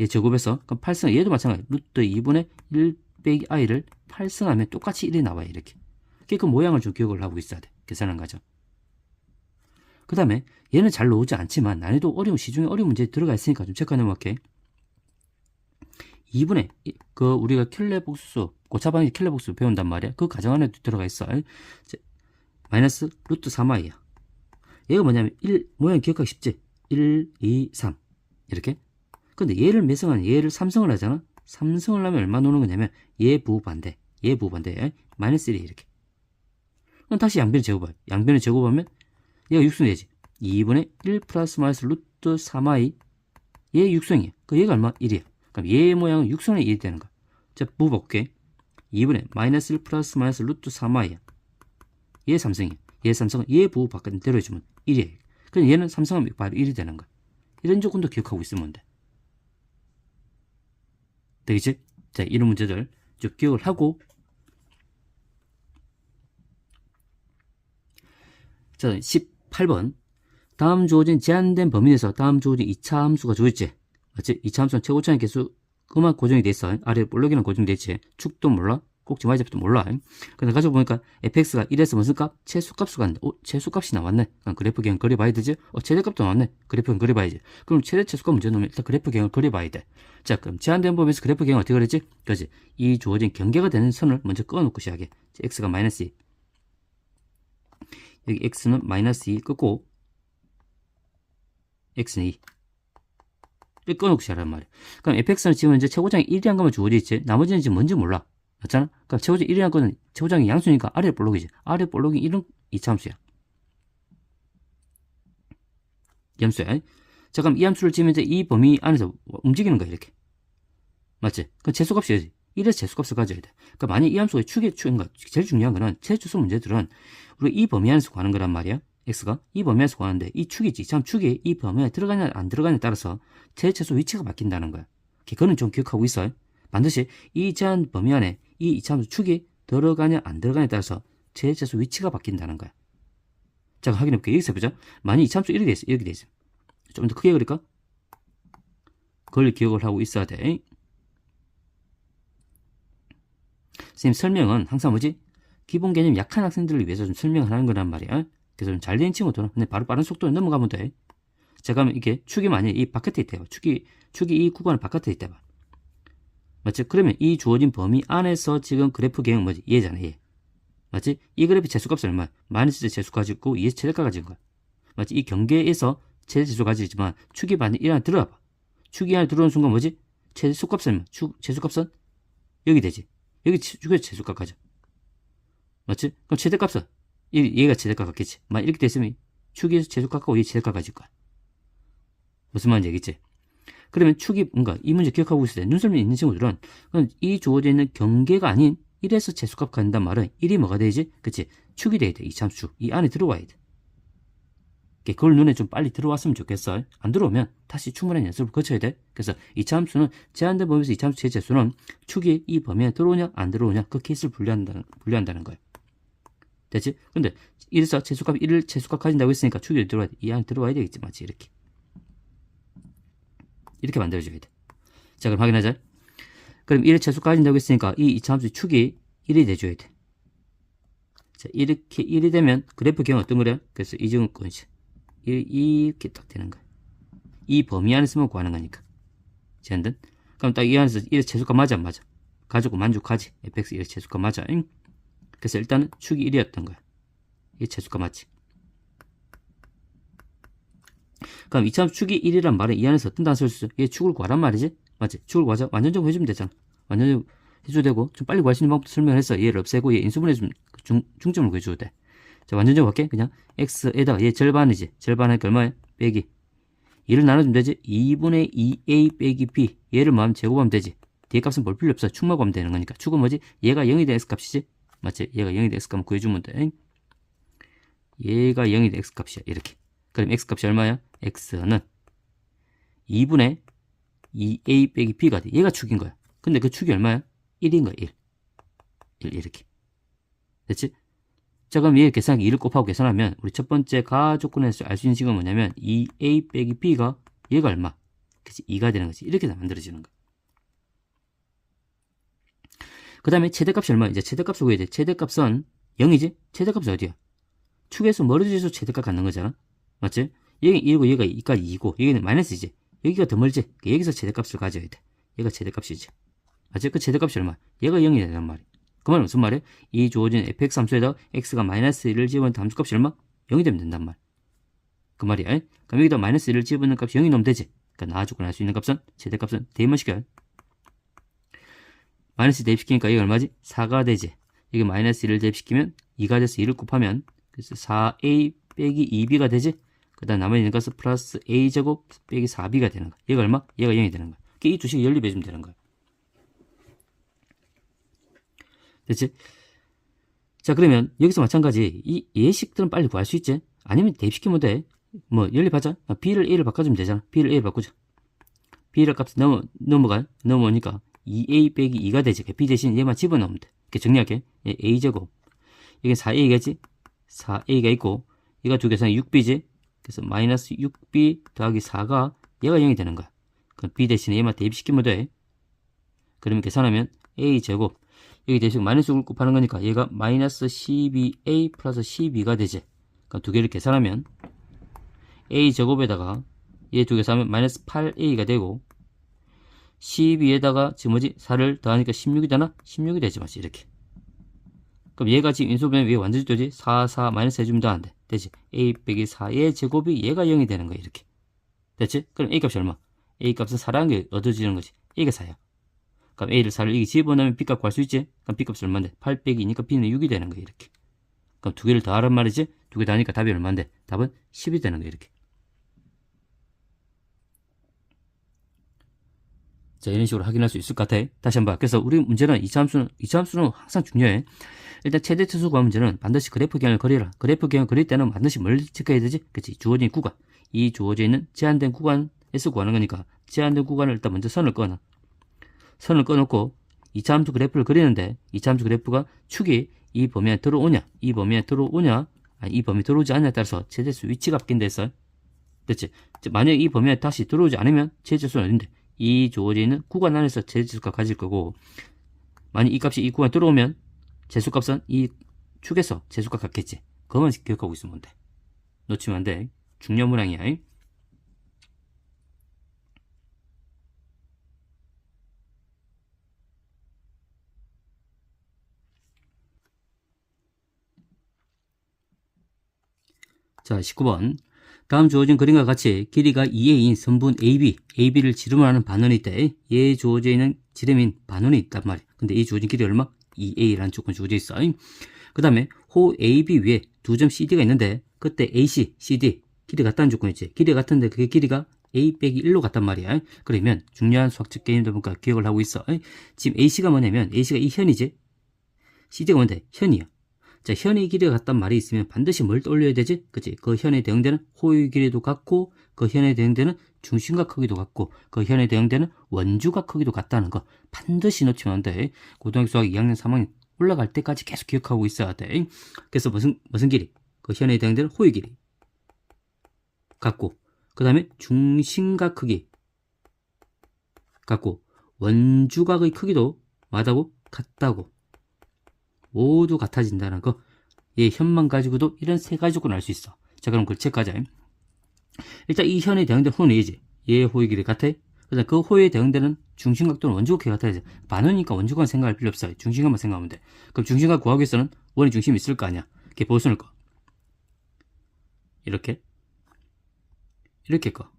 얘 제곱해서 그럼 8승 얘도 마찬가지. 루트 2분의 1 빼기 i를 8승하면 똑같이 1이 나와요. 이렇게. 그 모양을 좀 기억을 하고 있어야 돼. 계산한 거죠. 그 다음에 얘는 잘 나오지 않지만 난이도 어려운 시중에 어려운 문제에 들어가 있으니까 좀 체크해 놓을게. 2분의 그 우리가 켈레 복수 고차방식 켈레 복수 배운단 말이야. 그 가정 안에도 들어가 있어. 마이너스 루트 3i야. 얘가 뭐냐면 1 모양 기억하기 쉽지. 1, 2, 3 이렇게. 근데 얘를 몇 승 하냐? 얘를 3승을 하잖아. 3승을 하면 얼마 노는 거냐면 얘 부반대 마이너스 1이 이렇게. 그럼 다시 양변을 제곱해. 양변을 제곱하면 얘가 6승 되지. 2분의 1 플러스 마이너스 루트 3i 얘 6승이야. 그 얘가 얼마? 1이야. 그럼 얘 모양은 6승의 1이 되는 거야. 자, 부어볼게. 2분의 마이너스 1 플러스 마이너스 루트 3i야. 얘 3승이야. 얘 3승은 얘 부호 바깥대로 해주면 1이야. 그럼 얘는 3승하면 바로 1이 되는 거야. 이런 조건도 기억하고 있으면 돼. 되겠지? 자, 이런 문제들 쭉 기억을 하고, 자, 18번. 다음 주어진 제한된 범위 내에서 다음 주어진 2차 함수가 주어졌지. 맞지? 2차 함수는 최고차의 개수 그만 고정이 돼 있어. 아래 볼록이랑 고정이 돼 있지. 축도 몰라. 꼭지 y좌표도 몰라. 근데 가지고 보니까 fx가 1에서 무슨 값? 최소값으로 갔는데, 최소값이 나왔네. 그럼 그래프 계획 그려봐야 되지? 최대값도 나왔네. 그래프 계획 그려봐야지. 그럼 최대 최소값 문제 놓으면 일단 그래프 계획을 그려봐야 돼. 자, 그럼 제한된 범위에서 그래프 계획을 어떻게 그렸지? 그렇지. 이 주어진 경계가 되는 선을 먼저 꺼놓고 시작해. x가 마이너스 2. 여기 x는 마이너스 2 끄고, x는 2. 끊어놓고 시작하란 말이야. 그럼 fx는 지금 이제 최고장이 1이란 것만 주어져 있지. 나머지는 지금 뭔지 몰라. 맞잖아? 그럼 최고장 1이란 거는 최고장이 양수니까 아래 볼록이지. 아래 볼록이 1은 2차 함수야. 이 함수야. 자, 그럼 이 함수를 지금 이제 이 범위 안에서 움직이는 거야, 이렇게. 맞지? 그럼 재수값이야지. 1에서 재수값을 가져야 돼. 그러니까 만약 이 함수가 그러니까 제일 중요한 거는 최초수 문제들은 우리가 이 범위 안에서 구하는 거란 말이야. x가 이 범위 안에서 구하는데 이 축이지. 참 축이 이 범위 안에 들어가냐 안 들어가냐에 따라서 최소 위치가 바뀐다는 거야. 그거는 좀 기억하고 있어요. 반드시 이 제한 범위 안에 이 이차함수 축이 들어가냐 안 들어가냐에 따라서 최소 위치가 바뀐다는 거야. 자, 확인해볼게. 여기서 해보자. 만약 이차함수 이렇게 돼 있어. 이렇게 돼 있어. 좀 더 크게 그릴까? 그걸 기억을 하고 있어야 돼. 선생님 설명은 항상 뭐지? 기본 개념 약한 학생들을 위해서 좀 설명을 하는 거란 말이야. 그래서 좀 잘 된 친구들은 근데 바로 빠른 속도로 넘어가면 돼. 자, 그러면 이게 축이 만약에 이 바깥에 있대요. 축이 이 구간 바깥에 있대요. 맞지? 그러면 이 주어진 범위 안에서 지금 그래프 계획은 뭐지? 얘잖아, 얘. 맞지? 이 그래프 재수값은 얼마야? 마이너스 재수 가지고 2에서 최대값 가진 거야. 맞지? 이 경계에서 최대 재수 가지지만 축이 만약 이 안에 들어와 봐. 축이 안에 들어오는 순간 뭐지? 최소값은 얼마? 재수값은 여기 되지. 여기 축에서 재수값 가져. 맞지? 그럼 최대값은 얘가 최대값 같겠지. 만약 이렇게 됐으면 축에서 재수값하고 얘 최대값 가질 거야. 무슨 말인지 알겠지? 그러면 축이 뭔가 이 문제 기억하고 있을 때 눈썰미 있는 친구들은 이 주어져 있는 경계가 아닌 1에서 재수값 간단 말은 1이 뭐가 되지? 그치? 축이 돼야 돼. 이 참수. 이 안에 들어와야 돼. 그걸 눈에 좀 빨리 들어왔으면 좋겠어. 안 들어오면 다시 충분한 연습을 거쳐야 돼. 그래서 이 참수는 제한된 범위에서 이 참수 최재수는 축이 이 범위에 들어오냐 안 들어오냐 그 케이스를 분류한다는 거예요. 됐지? 근데 1에서 재수값 1을 재수값 가진다고 했으니까 축이 들어와야 돼. 이 안에 들어와야 되겠지. 맞지? 이렇게 만들어줘야 돼. 자, 그럼 확인하자. 그럼 1의 최소 가진다고 했으니까 이 2차 함수 축이 1이 돼줘야 돼. 자, 이렇게 1이 되면 그래프 경우 어떤 거래? 그래서 이증권이지. 이렇게 딱 되는 거야. 이 범위 안에서만 구하는 거니까. 제한된. 그럼 딱 이 안에서 1의 최소값 맞아 안 맞아? 가지고 만족하지. fx 1의 최소값 맞아. 그래서 일단은 축이 1이었던 거야. 이 최소값 맞지? 그럼 이참 축이 1이란 말은 이 안에서 어떤 단수를 쓰죠? 얘 축을 구하란 말이지? 맞지? 축을 구하자. 완전적으로 해주면 되잖아. 완전적으로 해줘도 되고, 좀 빨리 구할 수 있는 방법도 설명했어. 얘를 없애고, 얘 인수분해 좀 중점을 구해줘도 돼. 자, 완전적으로 할게. 그냥 x에다가 얘 절반이지. 절반하니까 얼마야? 빼기. 얘를 나눠주면 되지? 2분의 2a 빼기 b. 얘를 마음 제곱하면 되지. 뒤에 값은 볼 필요 없어. 축만 구하면 되는 거니까. 축은 뭐지? 얘가 0이 된 x값이지? 맞지? 얘가 0이 된 x값 구해주면 돼. 얘가 0이 된 x값이야. 이렇게. 그럼 x값이 얼마야? x는 2분의 2a 빼기 b가 돼. 얘가 축인 거야. 근데 그 축이 얼마야? 1인 거야. 1 이렇게. 됐지? 자, 그럼 얘 계산하기 2를 곱하고 계산하면 우리 첫 번째 가조건에서 알 수 있는 식은 뭐냐면 2a 빼기 b가 얘가 얼마? 그치? 2가 되는 거지. 이렇게 만들어지는 거야. 그 다음에 최대값이 얼마? 이제 최대값을 구해야 돼. 최대값은 0이지? 최대값은 어디야? 축에서 멀어져서 최대값 갖는 거잖아. 맞지? 여기 1이고 얘가 2까지 2고 여기는 마이너스이지. 여기가 더 멀지? 여기서 최대값을 가져야 돼. 얘가 최대값이지. 맞지? 그 최대값이 얼마? 얘가 0이 되단 말이야. 그 말은 무슨 말이야? 이 주어진 fx 함수에다가 x가 마이너스 1을 집어넣은 함수값이 얼마? 0이 되면 된단 말이야. 그 말이야. 그럼 여기다 마이너스 1을 집어넣는 값이 0이 넘으면 되지. 그러니까 나와주고 날 수 있는 값은 최대값은 대입만 시켜요. 마이너스 대입시키니까 이게 얼마지? 4가 되지. 이게 마이너스 1을 대입시키면 2가 돼서 2를 곱하면 그래서 4a 빼기 2b가 되지. 그 다음 남아있는 것은 플러스 a제곱 빼기 4b가 되는 거야. 얘가 얼마? 얘가 0이 되는 거야. 이 두 식을 연립해주면 되는 거야. 됐지? 자, 그러면 여기서 마찬가지 이 예식들은 빨리 구할 수 있지? 아니면 대입시키면 돼. 뭐 연립하자. b를 a를 바꿔주면 되잖아. b를 a를 바꾸자. b를 값을 넘어오니까 2a 빼기 2가 되지. b 대신 얘만 집어넣으면 돼. 이렇게 정리할게. a제곱. 이게 4a겠지? 4a가 있고 얘가 두 개에서 6b지? 그래서 마이너스 6b 더하기 4가 얘가 0이 되는 거야. 그럼 b 대신에 얘만 대입시키면 돼. 그러면 계산하면 a제곱 여기 대신 마이너스 6을 곱하는 거니까 얘가 마이너스 12a 플러스 12가 되지. 그러니까 두 개를 계산하면 a제곱에다가 얘 두 개 사면 마이너스 8a가 되고 12에다가 지금 뭐지? 4를 더하니까 16이 되나? 16이 되지 맞지 이렇게. 그럼 얘가 지금 인수분해 왜 완전히 되지? 4, 4 마이너스 해주면 더 안 돼. 되지? a 빼기 4의 제곱이 얘가 0이 되는 거야 이렇게. 됐지? 그럼 a 값이 얼마? a 값은 4라는 게 얻어지는 거지. a가 4야. 그럼 a를 4를 여기 집어넣으면 b값 구할 수 있지? 그럼 b값이 얼마인데? 8 빼기 2니까 b는 6이 되는 거야 이렇게. 그럼 두 개를 더하란 말이지? 두 개 더하니까 답이 얼마인데? 답은 10이 되는 거야 이렇게. 자, 이런 식으로 확인할 수 있을 것 같아. 다시 한번. 그래서 우리 문제는 2차 함수는 항상 중요해. 일단 최대치수 구할 문제는 반드시 그래프 경을 그리라. 그래프 경을 그릴 때는 반드시 뭘 체크해야 되지? 그치? 주어진 구간. 이 주어져 있는 제한된 구간에서 구하는 거니까 제한된 구간을 일단 먼저 선을 꺼놔. 선을 꺼놓고 2차 함수 그래프를 그리는데 2차 함수 그래프가 축이 이 범위 안에 들어오냐, 이 범위 안에 들어오냐, 아니 이 범위 들어오지 않냐에 따라서 최대수 위치가 바뀐다 했어요. 됐지? 만약에 이 범위 안에 다시 들어오지 않으면 최대수는 어딘데? 이 주어져 있는 구간 안에서 최대수가 가질 거고 만약 이 값이 이 구간에 들어오면 재수값은 이 축에서 재수가 같겠지. 그것만 기억하고 있으면 돼. 놓치면 안 돼. 중요한 문항이야. 자, 19번. 다음 주어진 그림과 같이 길이가 2a인 선분 AB를 지름하는 반원이 있대. 얘 주어져 있는 지름인 반원이 있단 말이야. 근데 이 주어진 길이 얼마? 2a라는 조건이 주어져 있어. 그 다음에 호 AB 위에 두 점 CD가 있는데 그때 AC, CD 길이 같다는 조건이 있지. 길이가 같은데 그게 길이가 a 빼기 1로 같단 말이야. 그러면 중요한 수학적 개념들 보니까 기억을 하고 있어. 지금 AC가 뭐냐면 AC가 이 현이지. CD가 뭔데? 현이야. 자, 현의 길이가 같단 말이 있으면 반드시 뭘 떠올려야 되지? 그치? 그 현에 대응되는 호의 길이도 같고, 그 현에 대응되는 중심과 크기도 같고, 그 현에 대응되는 원주가 크기도 같다는 거 반드시 놓치면 안 돼. 고등학교 수학 2학년, 3학년 올라갈 때까지 계속 기억하고 있어야 돼. 그래서 무슨 길이? 그 현에 대응되는 호의 길이 같고, 그 다음에 중심과 크기 같고, 원주각의 크기도 맞다고? 같다고. 모두 같아진다는 거. 얘 현만 가지고도 이런 세 가지 조건을 알 수 있어. 자, 그럼 그걸 체크하자. 일단 이 현에 대응되는 호는 얘지. 얘의 호의 길이 같아. 그다음 그 호에 대응되는 중심각 또는 원주각이 같아야지. 반원이니까 원주각은 생각할 필요 없어. 중심각만 생각하면 돼. 그럼 중심각 구하기 위해서는 원의 중심이 있을 거 아니야. 이렇게 보수는 거. 이렇게 거.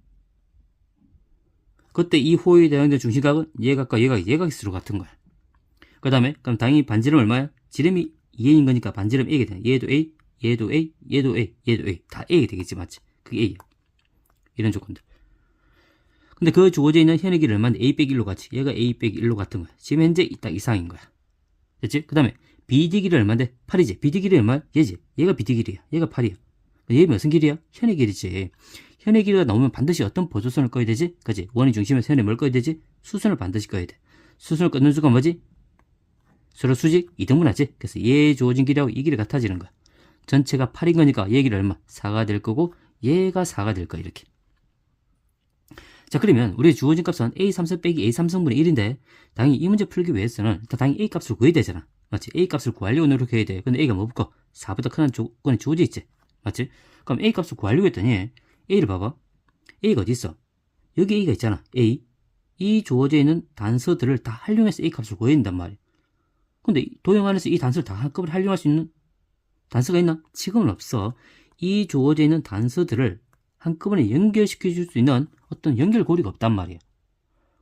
그때 이 호에 대응되는 중심각은 얘각과 얘각이 서로 같은 거야. 그 다음에 그럼 당연히 반지름 얼마야? 지름이 2a인 거니까 반지름 a가 되네. 얘도 a, 얘도 a, 얘도 a, 얘도 a. 다 a가 되겠지, 맞지? 그게 a야. 이런 조건들. 근데 그 주어져 있는 현의 길이 얼마인데 a 빼기 1로 같이. 얘가 a 빼기 1로 같은 거야. 지금 현재 딱 이상인 거야. 됐지? 그 다음에 BD 길이 얼마인데? 8이지. BD 길이 얼마야? 얘지. 얘가 BD 길이야. 얘가 8이야. 얘 무슨 길이야? 현의 길이지. 현의 길이가 나오면 반드시 어떤 보조선을 꺼야 되지? 그치? 원의 중심에서 현에 뭘 꺼야 되지? 수선을 반드시 꺼야 돼. 수선을 끊는 수가 뭐지? 서로 수직 이등분하지. 그래서 얘 주어진 길이하고 이 길이 같아지는 거야. 전체가 8인 거니까 얘 길이 얼마? 4가 될 거고 얘가 4가 될 거야. 이렇게. 자, 그러면 우리 주어진 값은 a3승 빼기 a3승분의 1인데 당연히 이 문제 풀기 위해서는 일단 당연히 a 값을 구해야 되잖아. 맞지? a 값을 구하려고 노력해야 돼. 근데 a가 뭐부터? 4보다 큰 조건이 주어져 있지. 맞지? 그럼 a 값을 구하려고 했더니 a를 봐봐. a가 어디 있어? 여기 a가 있잖아. a 이 주어져 있는 단서들을 다 활용해서 A 값을 구해야 된단 말이에요. 근데 도형 안에서 이 단서를 다 한꺼번에 활용할 수 있는 단서가 있나? 지금은 없어. 이 주어져 있는 단서들을 한꺼번에 연결시켜 줄 수 있는 어떤 연결고리가 없단 말이에요.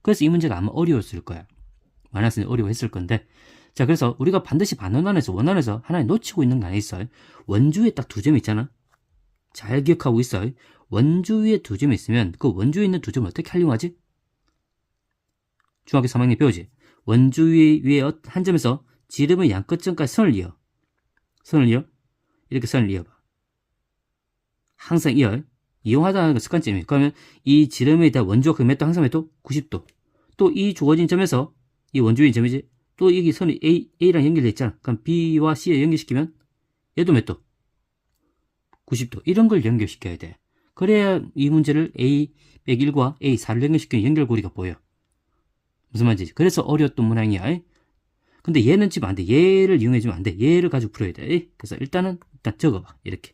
그래서 이 문제가 아마 어려웠을 거야. 많은 학생이 어려워했을 건데, 자, 그래서 우리가 반드시 원안에서 하나 놓치고 있는 거 하나 있어요. 원주에 딱 두 점이 있잖아. 잘 기억하고 있어요. 원주 위에 두 점이 있으면 그 원주에 있는 두 점을 어떻게 활용하지? 중학교 3학년 배우지. 원주 위에 한 점에서 지름의 양끝점까지 선을 이어. 이렇게 선을 이어봐. 항상 이용하다는 건 습관점이에요. 그러면 이 지름에 대한 원주가 몇 도? 항상 몇 도? 90도. 또 이 주어진 점에서 이 원주인 점이지. 또 여기 선이 A랑 연결돼 있잖아. 그럼 B와 C에 연결시키면 얘도 몇 도? 90도. 이런 걸 연결시켜야 돼. 그래야 이 문제를 A101과 A4를 연결시키는 연결고리가 보여. 무슨 말인지. 그래서 어려웠던 문항이야. 근데 얘는 지금 안 돼. 얘를 이용해주면 안 돼. 얘를 가지고 풀어야 돼. 그래서 일단 적어봐. 이렇게.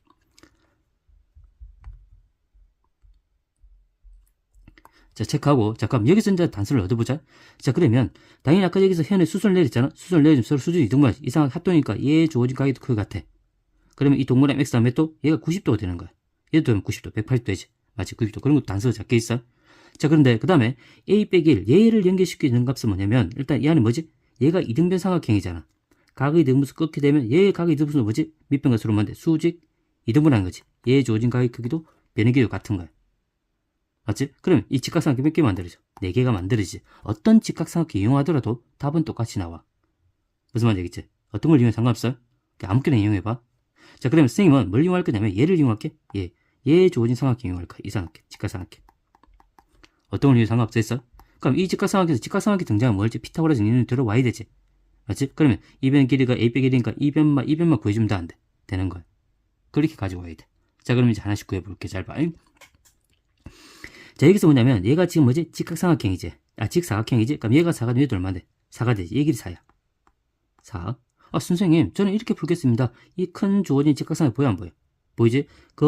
자, 체크하고. 자, 그럼 여기서 이제 단서를 얻어보자. 자, 그러면 당연히 아까 여기서 현의 수순을 내렸잖아. 수순을 내려주면 서로 수준이 이동만 이상하게 합동이니까 얘 주어진 가격도 그거 같아. 그러면 이 동그라미 X 다음에 또 얘가 90도가 되는 거야. 얘도 되면 90도, 180도 되지. 맞지? 90도. 그런 것도 단서가 적혀 있어. 자, 그런데 그 다음에 A 빼기 1, 얘를 연결시키는 값은 뭐냐면 일단 이 안에 뭐지? 얘가 이등변 삼각형이잖아. 각의 이등분수 꺾게 되면 얘의 각의 이등분수는 뭐지? 밑변과 수로만데 수직 이등분하는 거지. 얘 주어진 각의 크기도 변의 길이도 같은 거야. 맞지? 그럼 이 직각삼각형 몇 개 만들어져? 4개가 만들어지지. 어떤 직각삼각형 이용하더라도 답은 똑같이 나와. 무슨 말인지 알겠지? 어떤 걸 이용해 상관없어? 아무거나 이용해봐. 자, 그러면 선생님은 뭘 이용할 거냐면 얘를 이용할게. 얘 주어진 삼각형 이용할 거야. 이 삼각형, 직각삼각형. 어떤 걸 이용해 상관없어? 그럼 이 직각삼각형에서 직각삼각형 등장하면 뭘지? 피타고라스 이론이 들어와야 되지. 맞지? 그러면 이 변 길이가 A 빼기 1이니까 이 변만 구해주면 안 돼. 되는 거야. 그렇게 가지고 와야 돼. 자, 그럼 이제 하나씩 구해볼게. 잘 봐. 자, 여기서 뭐냐면 얘가 지금 뭐지? 직각삼각형이지. 직사각형이지? 그럼 얘가 4가 되면 얘도 얼마인데? 4가 되지. 얘 길이 4야. 4. 선생님, 저는 이렇게 풀겠습니다. 이 큰 주어진 직각삼각형 보여 안 보여? 보이지?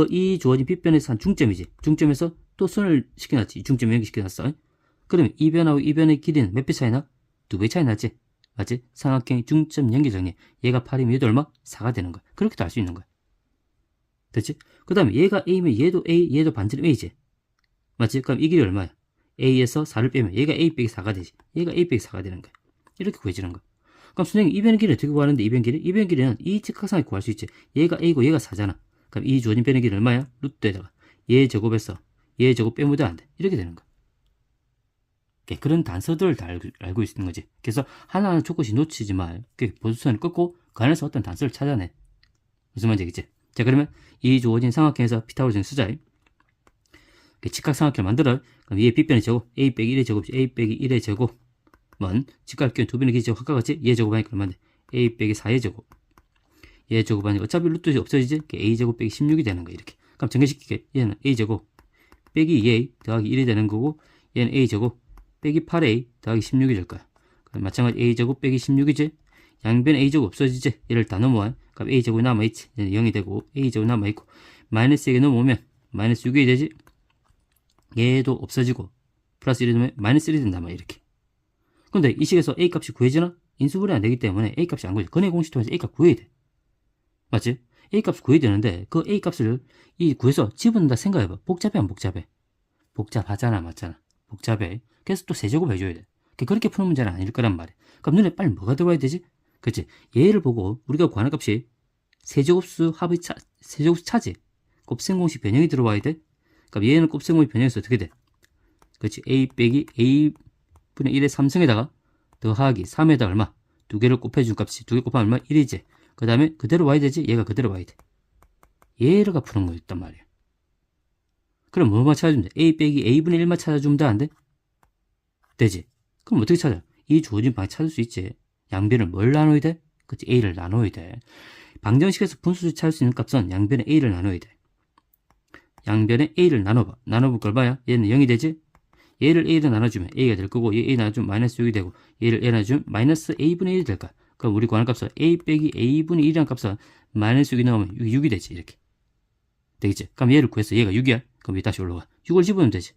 이 주어진 빗변에서 한 중점이지. 중점에서 또 선을 시켜놨지. 중점에 연결시켜놨어. 그러면 이 변하고 이 변의 길이는 몇 배 차이 나? 2배 차이 나지? 맞지? 삼각형의 중점 연결 정리. 얘가 8이면 얘도 얼마? 4가 되는 거야. 그렇게도 알 수 있는 거야. 됐지? 그 다음에 얘가 A면 얘도 A, 얘도 반지름 A지. 맞지? 그럼 이 길이 얼마야? A에서 4를 빼면 얘가 A 빼기 4가 되지. 얘가 A 빼기 4가 되는 거야. 이렇게 구해지는 거야. 그럼 선생님, 이 변의 길이 어떻게 구하는데, 이 변의 길이? 이 변의 길이는 이 직각삼각형 구할 수 있지. 얘가 A고 얘가 4잖아. 그럼 이 주어진 변의 길이 얼마야? 루트에다가 얘 제곱에서 얘 제곱 빼면 안 돼. 이렇게 되는 거야. 그런 단서들을 다 알고 있는 거지. 그래서 하나하나 조금씩 놓치지 말. 보수선을 끊고 그 안에서 어떤 단서를 찾아내. 무슨 말인지 알겠지? 자, 그러면 이 주어진 삼각형에서 피타고라스는 쓰자. 직각삼각형을 만들어. 그럼 얘의 빗변의 제곱 A 빼기 1의 제곱 A 빼기 1의 제곱은 직각형 두 변의 길이 제곱 가까웠지? 얘 제곱하니까 얼마인데? A 빼기 4의 제곱. 얘 제곱하니까 어차피 루트 없어지지? A 제곱 빼기 16이 되는 거야. 이렇게. 그럼 정리시킬게. 얘는 A 제곱 빼기 2A 더하기 1이 되는 거고, 얘는 A 제곱 빼기 8A 더하기 16이 될 거야. 그럼 마찬가지 A 제곱 빼기 16이지? 양변 A 제곱 없어지지? 얘를 다 넘어와. 그럼 A 제곱이 남아있지? 얘는 0이 되고 A 제곱 남아있고, 마이너스에게 넘어오면 마이너스 6이 되지? 얘도 없어지고 플러스 1이 되면 마이너스 1이 된단 말이야. 이렇게. 근데 이 식에서 A 값이 구해지나? 인수분해 안 되기 때문에 A 값이 안 구해져. 근해 공식 통해서 A 값 구해야 돼. 맞지? A 값을 구해야 되는데 그 A 값을 구해서 집어넣는다 생각해봐. 복잡해 안 복잡해? 복잡하잖아. 맞잖아. 복잡해. 그래서 또 세제곱 해줘야 돼. 그렇게 푸는 문제는 아닐 거란 말이야. 그럼 눈에 빨리 뭐가 들어와야 되지? 그치? 얘를 보고 우리가 구하는 값이 세제곱수 차지. 곱셈 공식 변형이 들어와야 돼. 그럼 얘는 곱셈 공식 변형에서 어떻게 돼? 그치? A 빼기 A분의 1의 3승에다가 더하기 3에다 얼마? 2개를 곱해준 값이 2개 곱하면 얼마? 1이지. 그 다음에 그대로 와야 되지? 얘가 그대로 와야 돼. 얘를 푸는 거였단 말이야. 그럼 뭐만 찾아주면 돼? A 빼기 A분의 1만 찾아주면 돼? 안 돼? 되지? 그럼 어떻게 찾아? 이 주어진 방에 찾을 수 있지. 양변을 뭘 나눠야 돼? 그치? A를 나눠야 돼. 방정식에서 분수를 찾을 수 있는 값은 양변에 A를 나눠야 돼. 양변에 A를 나눠봐. 나눠볼 걸 봐야 얘는 0이 되지? 얘를 A로 나눠주면 A가 될 거고, 얘 A 나눠주면 마이너스 6이 되고, 얘를 A 나눠주면 마이너스 A분의 1이 될 거야. 그럼 우리 구하는 값은 A 빼기 A분의 1이라는 값은 마이너스 6이 나오면 6이 되지. 이렇게. 되겠지? 그럼 얘를 구했어. 얘가 6이야. 그럼 얘 다시 올라가. 6을 집으면 되지.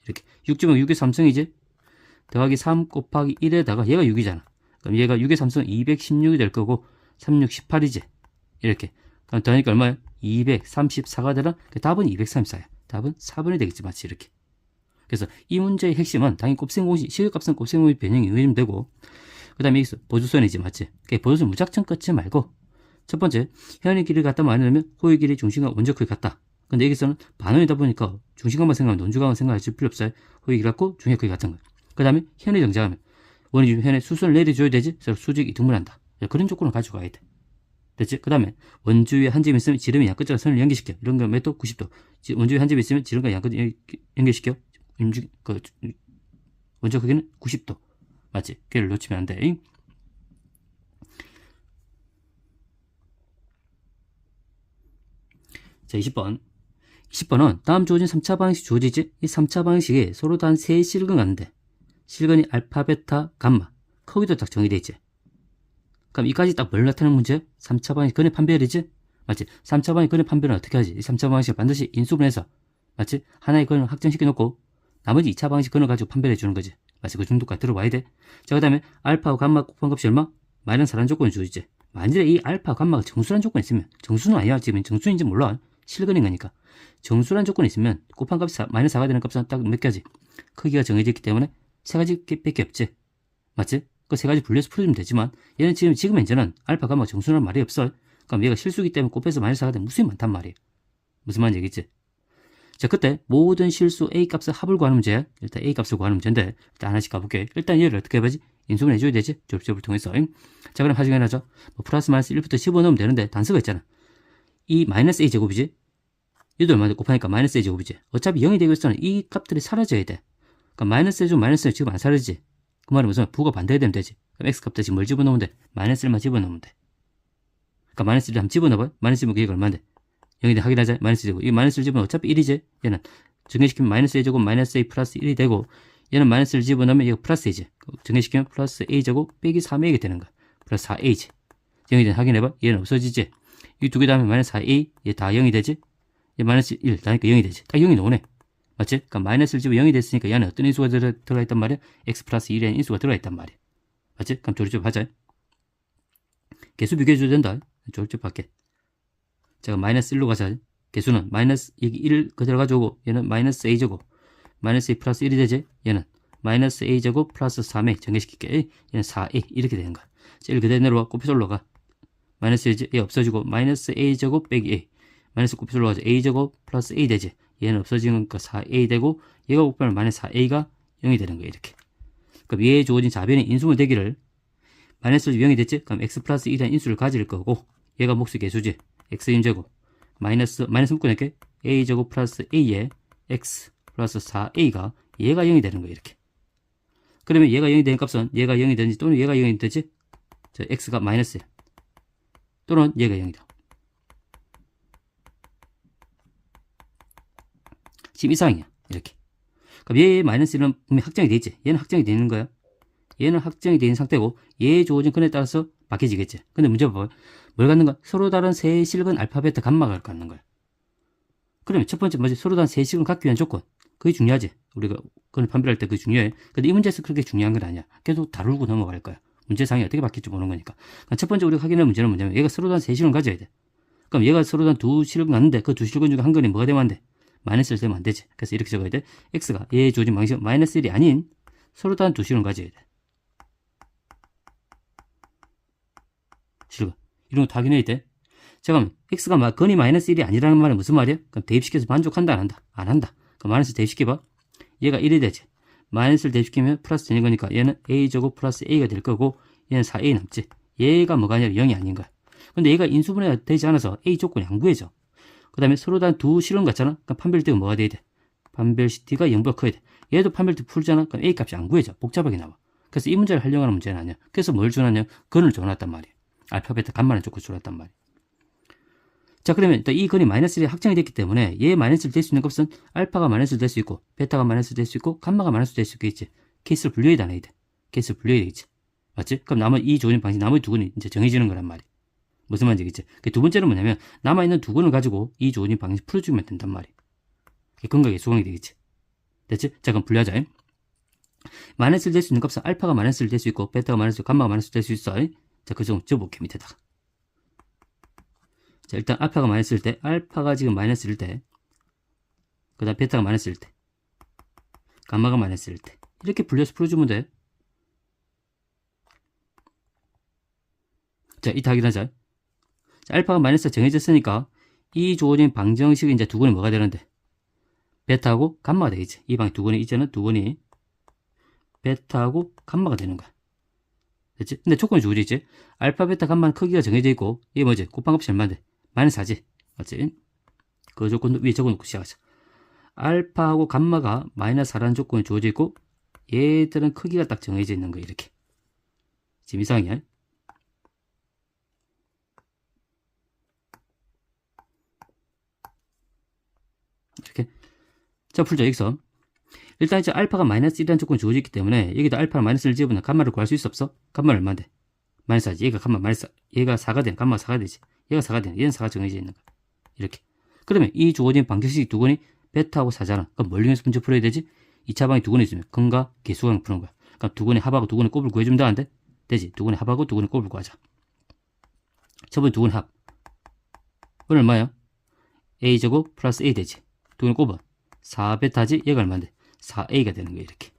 이렇게. 6 집으면 6의 3승이지? 더하기 3 곱하기 1에다가 얘가 6이잖아. 그럼 얘가 6의 3승은 216이 될 거고 36, 18이지. 이렇게. 그럼 더하니까 얼마야? 234가 되나? 답은 234야. 답은 4번이 되겠지. 맞지? 이렇게. 그래서 이 문제의 핵심은 당연히 곱셈공식, 시계값은 곱셈공식 변형이 이해하면 되고, 그 다음에 여기서 보조선이지. 맞지? 보조선 무작정 끊지 말고, 첫 번째, 현의 길이를 갖다 말하면 호의 길이 중심과 원적 크기 같다. 근데 여기서는 반원이다 보니까 중심각만 생각하면 논주각은 생각하실 필요 없어요. 호의 길이 같고 중심각 크기 같은 거예요. 그 다음에 현의 정자하면 원이 주면 현의 수선을 내려줘야 되지. 그래서 수직이 등분한다. 그런 조건을 가지고 가야 돼. 됐지? 그 다음에 원주위에 한 점이 있으면 지름이 양끝자가 선을 연결시켜. 이런 거 몇 도? 90도. 원주위에 한 점이 있으면 지름과 양끝 연결시켜. 원적 크기는 90도. 맞지? 걔를 놓치면 안 돼. 자, 20번. 20번은 다음 주어진 3차 방식 주어지지? 이 3차 방식이 서로 단 3실근 같은데 실근이 알파, 베타, 감마 크기도 딱 정의되어 있지. 그럼 이까지 딱 뭘 나타내는 문제? 3차 방식 근의 판별이지? 맞지? 3차 방식 근의 판별은 어떻게 하지? 이 3차 방식을 반드시 인수분해서 맞지? 하나의 근을 확정시켜 놓고 나머지 2차 방식 근을 가지고 판별해 주는 거지. 맞지? 그 정도까지 들어봐야 돼. 자, 그 다음에 알파와 감마 곱한 값이 얼마? 마이너스라는 조건이 주어지지. 만일에 이 알파, 감마가 정수라는 조건이 있으면 정수는 아니야. 지금 정수인지 몰라. 실근인 거니까. 정수라는 조건이 있으면 곱한 값이 마이너스 4가 되는 값은 딱 몇 가지? 크기가 정해져 있기 때문에 세 가지 밖에 없지. 맞지? 그 세 가지 분리해서 풀어주면 되지만 얘는 지금 현재는 알파, 감마 정수라는 말이 없어. 그럼 얘가 실수기 때문에 곱해서 마이너스 4가 되면 무수히 많단 말이에요. 무슨 말인지 알겠지? 자, 그때 모든 실수 A 값을 합을 구하는 문제야. 일단 A 값을 구하는 문제인데 일단 하나씩 가볼게. 일단 얘를 어떻게 해봐야지? 인수분 해줘야 되지? 조립법을 통해서. 자, 그럼 하중해놔죠. 플러스 마이너스 1부터 15 넣으면 되는데 단수가 있잖아. 이 마이너스 A 제곱이지? 얘도 얼마 곱하니까 마이너스 A 제곱이지. 어차피 0이 되고 있어는 이 값들이 사라져야 돼. 그러니까 마이너스 A 제곱 마이너스 A 지금 안 사라지지. 그 말은 무슨 부가 반대가 되면 되지. 그럼 X 값들 지금 뭘 집어넣으면 돼? 마이너스 1만 집어넣으면 돼. 그러니까 마이너스 1을 한번 집어넣어봐. 마이너스 1은 얘가 얼마인데? 0이 돼 확인하자. 마이너스 제곱. 이 마이너스 1 집어넣으면 어차피 1이지. 얘는 정리시키면 마이너스 A 제곱 마이너스 A 플러스 1이 되고 얘는 마이너스 1 집어넣으면 얘가 플러스 A지. 정리시키면 플러스 A 제곱 빼기 3A가 되는 거야. 플러스 4A지. 0이 돼 확인해봐. 얘는 없어지지. 이 두 개 다음에 마이너스 4A 얘 다 0이 되지. 얘 마이너스 1 다니까 0이 되지. 딱 0이 나오네. 맞지? 그러니까 마이너스 1 집어 0이 됐으니까 얘는 어떤 인수가 들어가 있단 말이야? X 플러스 1이라는 인수가 들어가 있단 말이야. 맞지? 그럼 조립법 하자. 개수 비교해줘야 된다. 조립법 할게. 자, 마이너스 1로 가자. 개수는 마이너스 1 그대로 가져오고 얘는 마이너스 A제곱 마이너스 A 플러스 1이 되지. 얘는 마이너스 A제곱 플러스 3A 정리시킬게. 얘는 4A 이렇게 되는 거야. 자, 1 그대로 내려와 곱해서 올라가. 마이너스 A 없어지고 마이너스 A제곱 빼기 A 마이너스 곱해서 올라가죠. A제곱 플러스 A 되지. 얘는 없어지는 거니까 4A 되고 얘가 곱하면 마이너스 4A가 0이 되는 거야. 이렇게. 그럼 얘에 주어진 자변의 인수분 되기를 마이너스 0이 됐지? 그럼 X 플러스 1이라는 인수를 가질 거고 얘가 몫의 개수지. X인제곱 마이너스 묶어낼게. A제곱 플러스 A에 X 플러스 4A가 얘가 0이 되는 거야. 이렇게. 그러면 얘가 0이 되는 값은 얘가 0이 되는지 또는 얘가 0이 되지? 자, X가 마이너스야. 또는 얘가 0이다. 지금 이 상황이야. 이렇게. 그럼 얘 마이너스 1은 분명히 확정이 돼 있지. 얘는 확정이 되는 거야. 얘는 확정이 되는 상태고 얘의 주어진 근에 따라서 바뀌지겠지. 근데 문제 봐봐. 뭘 갖는가? 서로 다른 세 실근 알파, 베타, 감마를 갖는 거야. 그러면 첫 번째 뭐지? 서로 다른 세 실근 갖기 위한 조건. 그게 중요하지. 우리가 그걸 판별할 때 그게 중요해. 근데 이 문제에서 그렇게 중요한 건 아니야. 계속 다루고 넘어갈 거야. 문제상이 어떻게 바뀔지 모르는 거니까. 그러니까 첫 번째 우리가 확인할 문제는 뭐냐면 얘가 서로 다른 세 실근 가져야 돼. 그럼 얘가 서로 다른 두 실근 갖는데 그 두 실근 중에 한 건이 뭐가 되면 안 돼? 마이너스 1 되면 안 되지. 그래서 이렇게 적어야 돼. X가 얘의 주어진 방식은 마이너스 1이 아닌 서로 다른 두 실근 가져야 돼. 실근. 이런 거 확인해야 돼. 잠깐만. X가 근이 마이너스 1이 아니라는 말은 무슨 말이야? 그럼 대입시켜서 만족한다, 안 한다? 안 한다. 그럼 마이너스 대입시켜봐. 얘가 1이 되지. 마이너스를 대입시키면 플러스 되는 거니까 얘는 A제곱 플러스 A가 될 거고 얘는 4A 남지. 얘가 뭐가 아니라 0이 아닌 거야. 근데 얘가 인수분해가 되지 않아서 A 조건이 안 구해져. 그 다음에 서로 다른 두 실근 같잖아. 그럼 판별식가 뭐가 돼야 돼? 판별식가 0보다 커야 돼. 얘도 판별식 풀잖아. 그럼 A 값이 안 구해져. 복잡하게 나와. 그래서 이 문제를 하려고 하는 문제는 아니야. 그래서 뭘 줘놨냐? 근을 줘놨단 말이야. 알파, 베타, 감마는 조건 줘놨단 말이야. 자, 그러면 일단 이 근이 마이너스 1이 확정이 됐기 때문에 얘 마이너스 1 될 수 있는 값은 알파가 마이너스 1 될 수 있고 베타가 마이너스 1 될 수 있고 감마가 마이너스 1 될 수 있겠지. 케이스를 분류해야 되나 돼. 케이스를 분류해야 되겠지. 맞지? 그럼 나머지 이 조진 방식 나머지 두 근이 이제 정해지는 거란 말이야. 무슨 말인지 알겠지? 두 번째는 뭐냐면 남아있는 두 근을 가지고 이 조진 방식 풀어주면 된단 말이야. 근각의 수강이 되겠지. 됐지? 자, 그럼 분류하자. 마이너스를 될 수 있는 값은 알파가 마이너스를 될 수 있고 베타가 마이너스, 감마가 마이너스 될 수 있어. 자, 그 정도 적어볼게 밑에다가. 자, 일단 알파가 마이너스일 때, 알파가 지금 마이너스일 때, 그 다음 베타가 마이너스일 때, 감마가 마이너스일 때, 이렇게 불려서 풀어주면 돼. 자, 이따 확인하자. 자, 알파가 마이너스가 정해졌으니까 이 주어진 방정식이 이제 두 근이 뭐가 되는데? 베타하고 감마가 되겠지. 이 방이 두 근이, 이제는 두 근이 베타하고 감마가 되는 거야. 됐지? 근데 조건이 주어져 있지? 알파, 베타, 감마는 크기가 정해져 있고, 이게 뭐지? 곱방값이 얼마인데? 마이너스 4지. 맞지? 그 조건도 위에 적어놓고 시작하자. 알파하고 감마가 마이너스 4라는 조건이 주어져 있고, 얘들은 크기가 딱 정해져 있는 거야, 이렇게. 지금 이상이야. 이렇게. 자, 풀자, 여기서. 일단 이제 알파가 마이너스 1이라는 조건이 주어져 있기 때문에 여기다 알파랑 마이너스를 집으면 감마를 구할 수 있어 없어? 감마는 얼마인데? 마이너스 4지. 얘가 감마 마이너스, 얘가 4가 되는, 감마가 4가 되지. 얘가 4가 되는, 얘는 4가 정해져 있는 거야. 이렇게. 그러면 이 주어진 방정식 두 건이 베타하고 4잖아. 그럼 뭘 이용해서 문제 풀어야 되지? 2차 방이 두 건이 있으면 근과 개수가 푸는 거야. 그럼 두 건의 합하고 두 건의 곱을 구해준다는데? 되지. 두 건의 합하고 두 건의 곱을 구하자. 첫 번째 두 건의 합. 그건 얼마야? A제곱 플러스 A 되지. 두 건의 곱은 4베타지. 얘가 얼마인데? 4A가 되는 거야, 이렇게.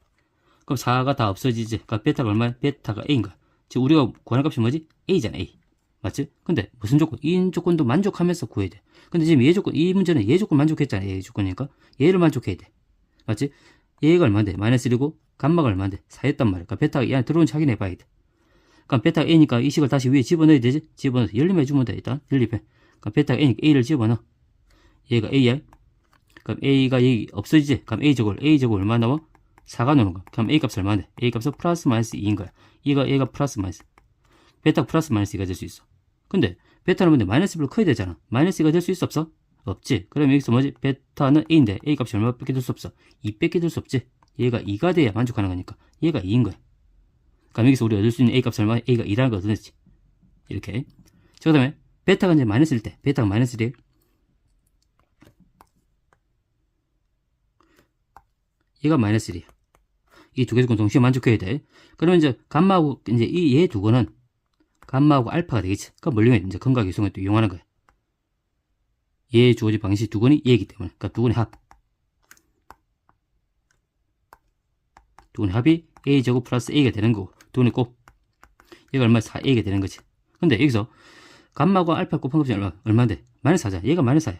그럼 4가 다 없어지지. 그러니까 베타가 얼마야? 베타가 A인 거야. 지금 우리가 구하는 값이 뭐지? A잖아, A. 맞지? 근데 무슨 조건? 이 조건도 만족하면서 구해야 돼. 근데 지금 얘 조건, 이 문제는 얘 조건 만족했잖아. 얘 조건이니까. 얘를 만족해야 돼. 맞지? 얘가 얼마인데? 마이너스 1이고, 감마가 얼마인데? 4였단 말이야. 그러니까 베타가 이 안에 들어오는지 확인해 봐야 돼. 그럼 베타가 A니까 이 식을 다시 위에 집어넣어야 되지? 집어넣어서 연립해주면 돼, 일단. 연립해. 그럼 베타가 A니까 A를 집어넣어. 얘가 A야. 그럼 A가 여기 없어지지? 그럼 A제곱 얼마 나와? 4가 나오는 거야. 그럼 A 값이 얼마인데? A 값은 플러스 마이너스 2인 거야. 얘가 플러스 마이너스. 베타가 플러스 마이너스 2가 될 수 있어. 근데 베타는 뭔데? 마이너스 1로 커야 되잖아. 마이너스 2가 될 수 있어 없어? 없지. 그럼 여기서 뭐지? 베타는 A인데 A 값이 얼마밖에 될 수 없어? 2밖에 될 수 없지. 얘가 2가 돼야 만족하는 거니까. 얘가 2인 거야. 그럼 여기서 우리 얻을 수 있는 A 값이 얼마? A가 2라는 걸 얻어냈지. 이렇게. 자, 그 다음에 베타가 이제 마이너스일 때, 베타가 마이너스 1이에요. 얘가 마이너스 1이야. 이 두 개 조건 동시에 만족해야 돼. 그러면 이제 감마하고 이제 얘 두 거는 감마하고 알파가 되겠지. 그럼 뭘 이용해? 이제 근과 계수를 또 이용하는 거야. 얘 주어진 방식 두 건이 얘이기 때문에. 그러니까 두 건의 합. 두 건의 합이 A제곱 플러스 A가 되는 거고, 두 건의 곱. 얘가 얼마? 4A가 되는 거지. 근데 여기서 감마하고 알파 곱한 값이 얼마인데? 마이너스 4잖아. 얘가 마이너스 4야.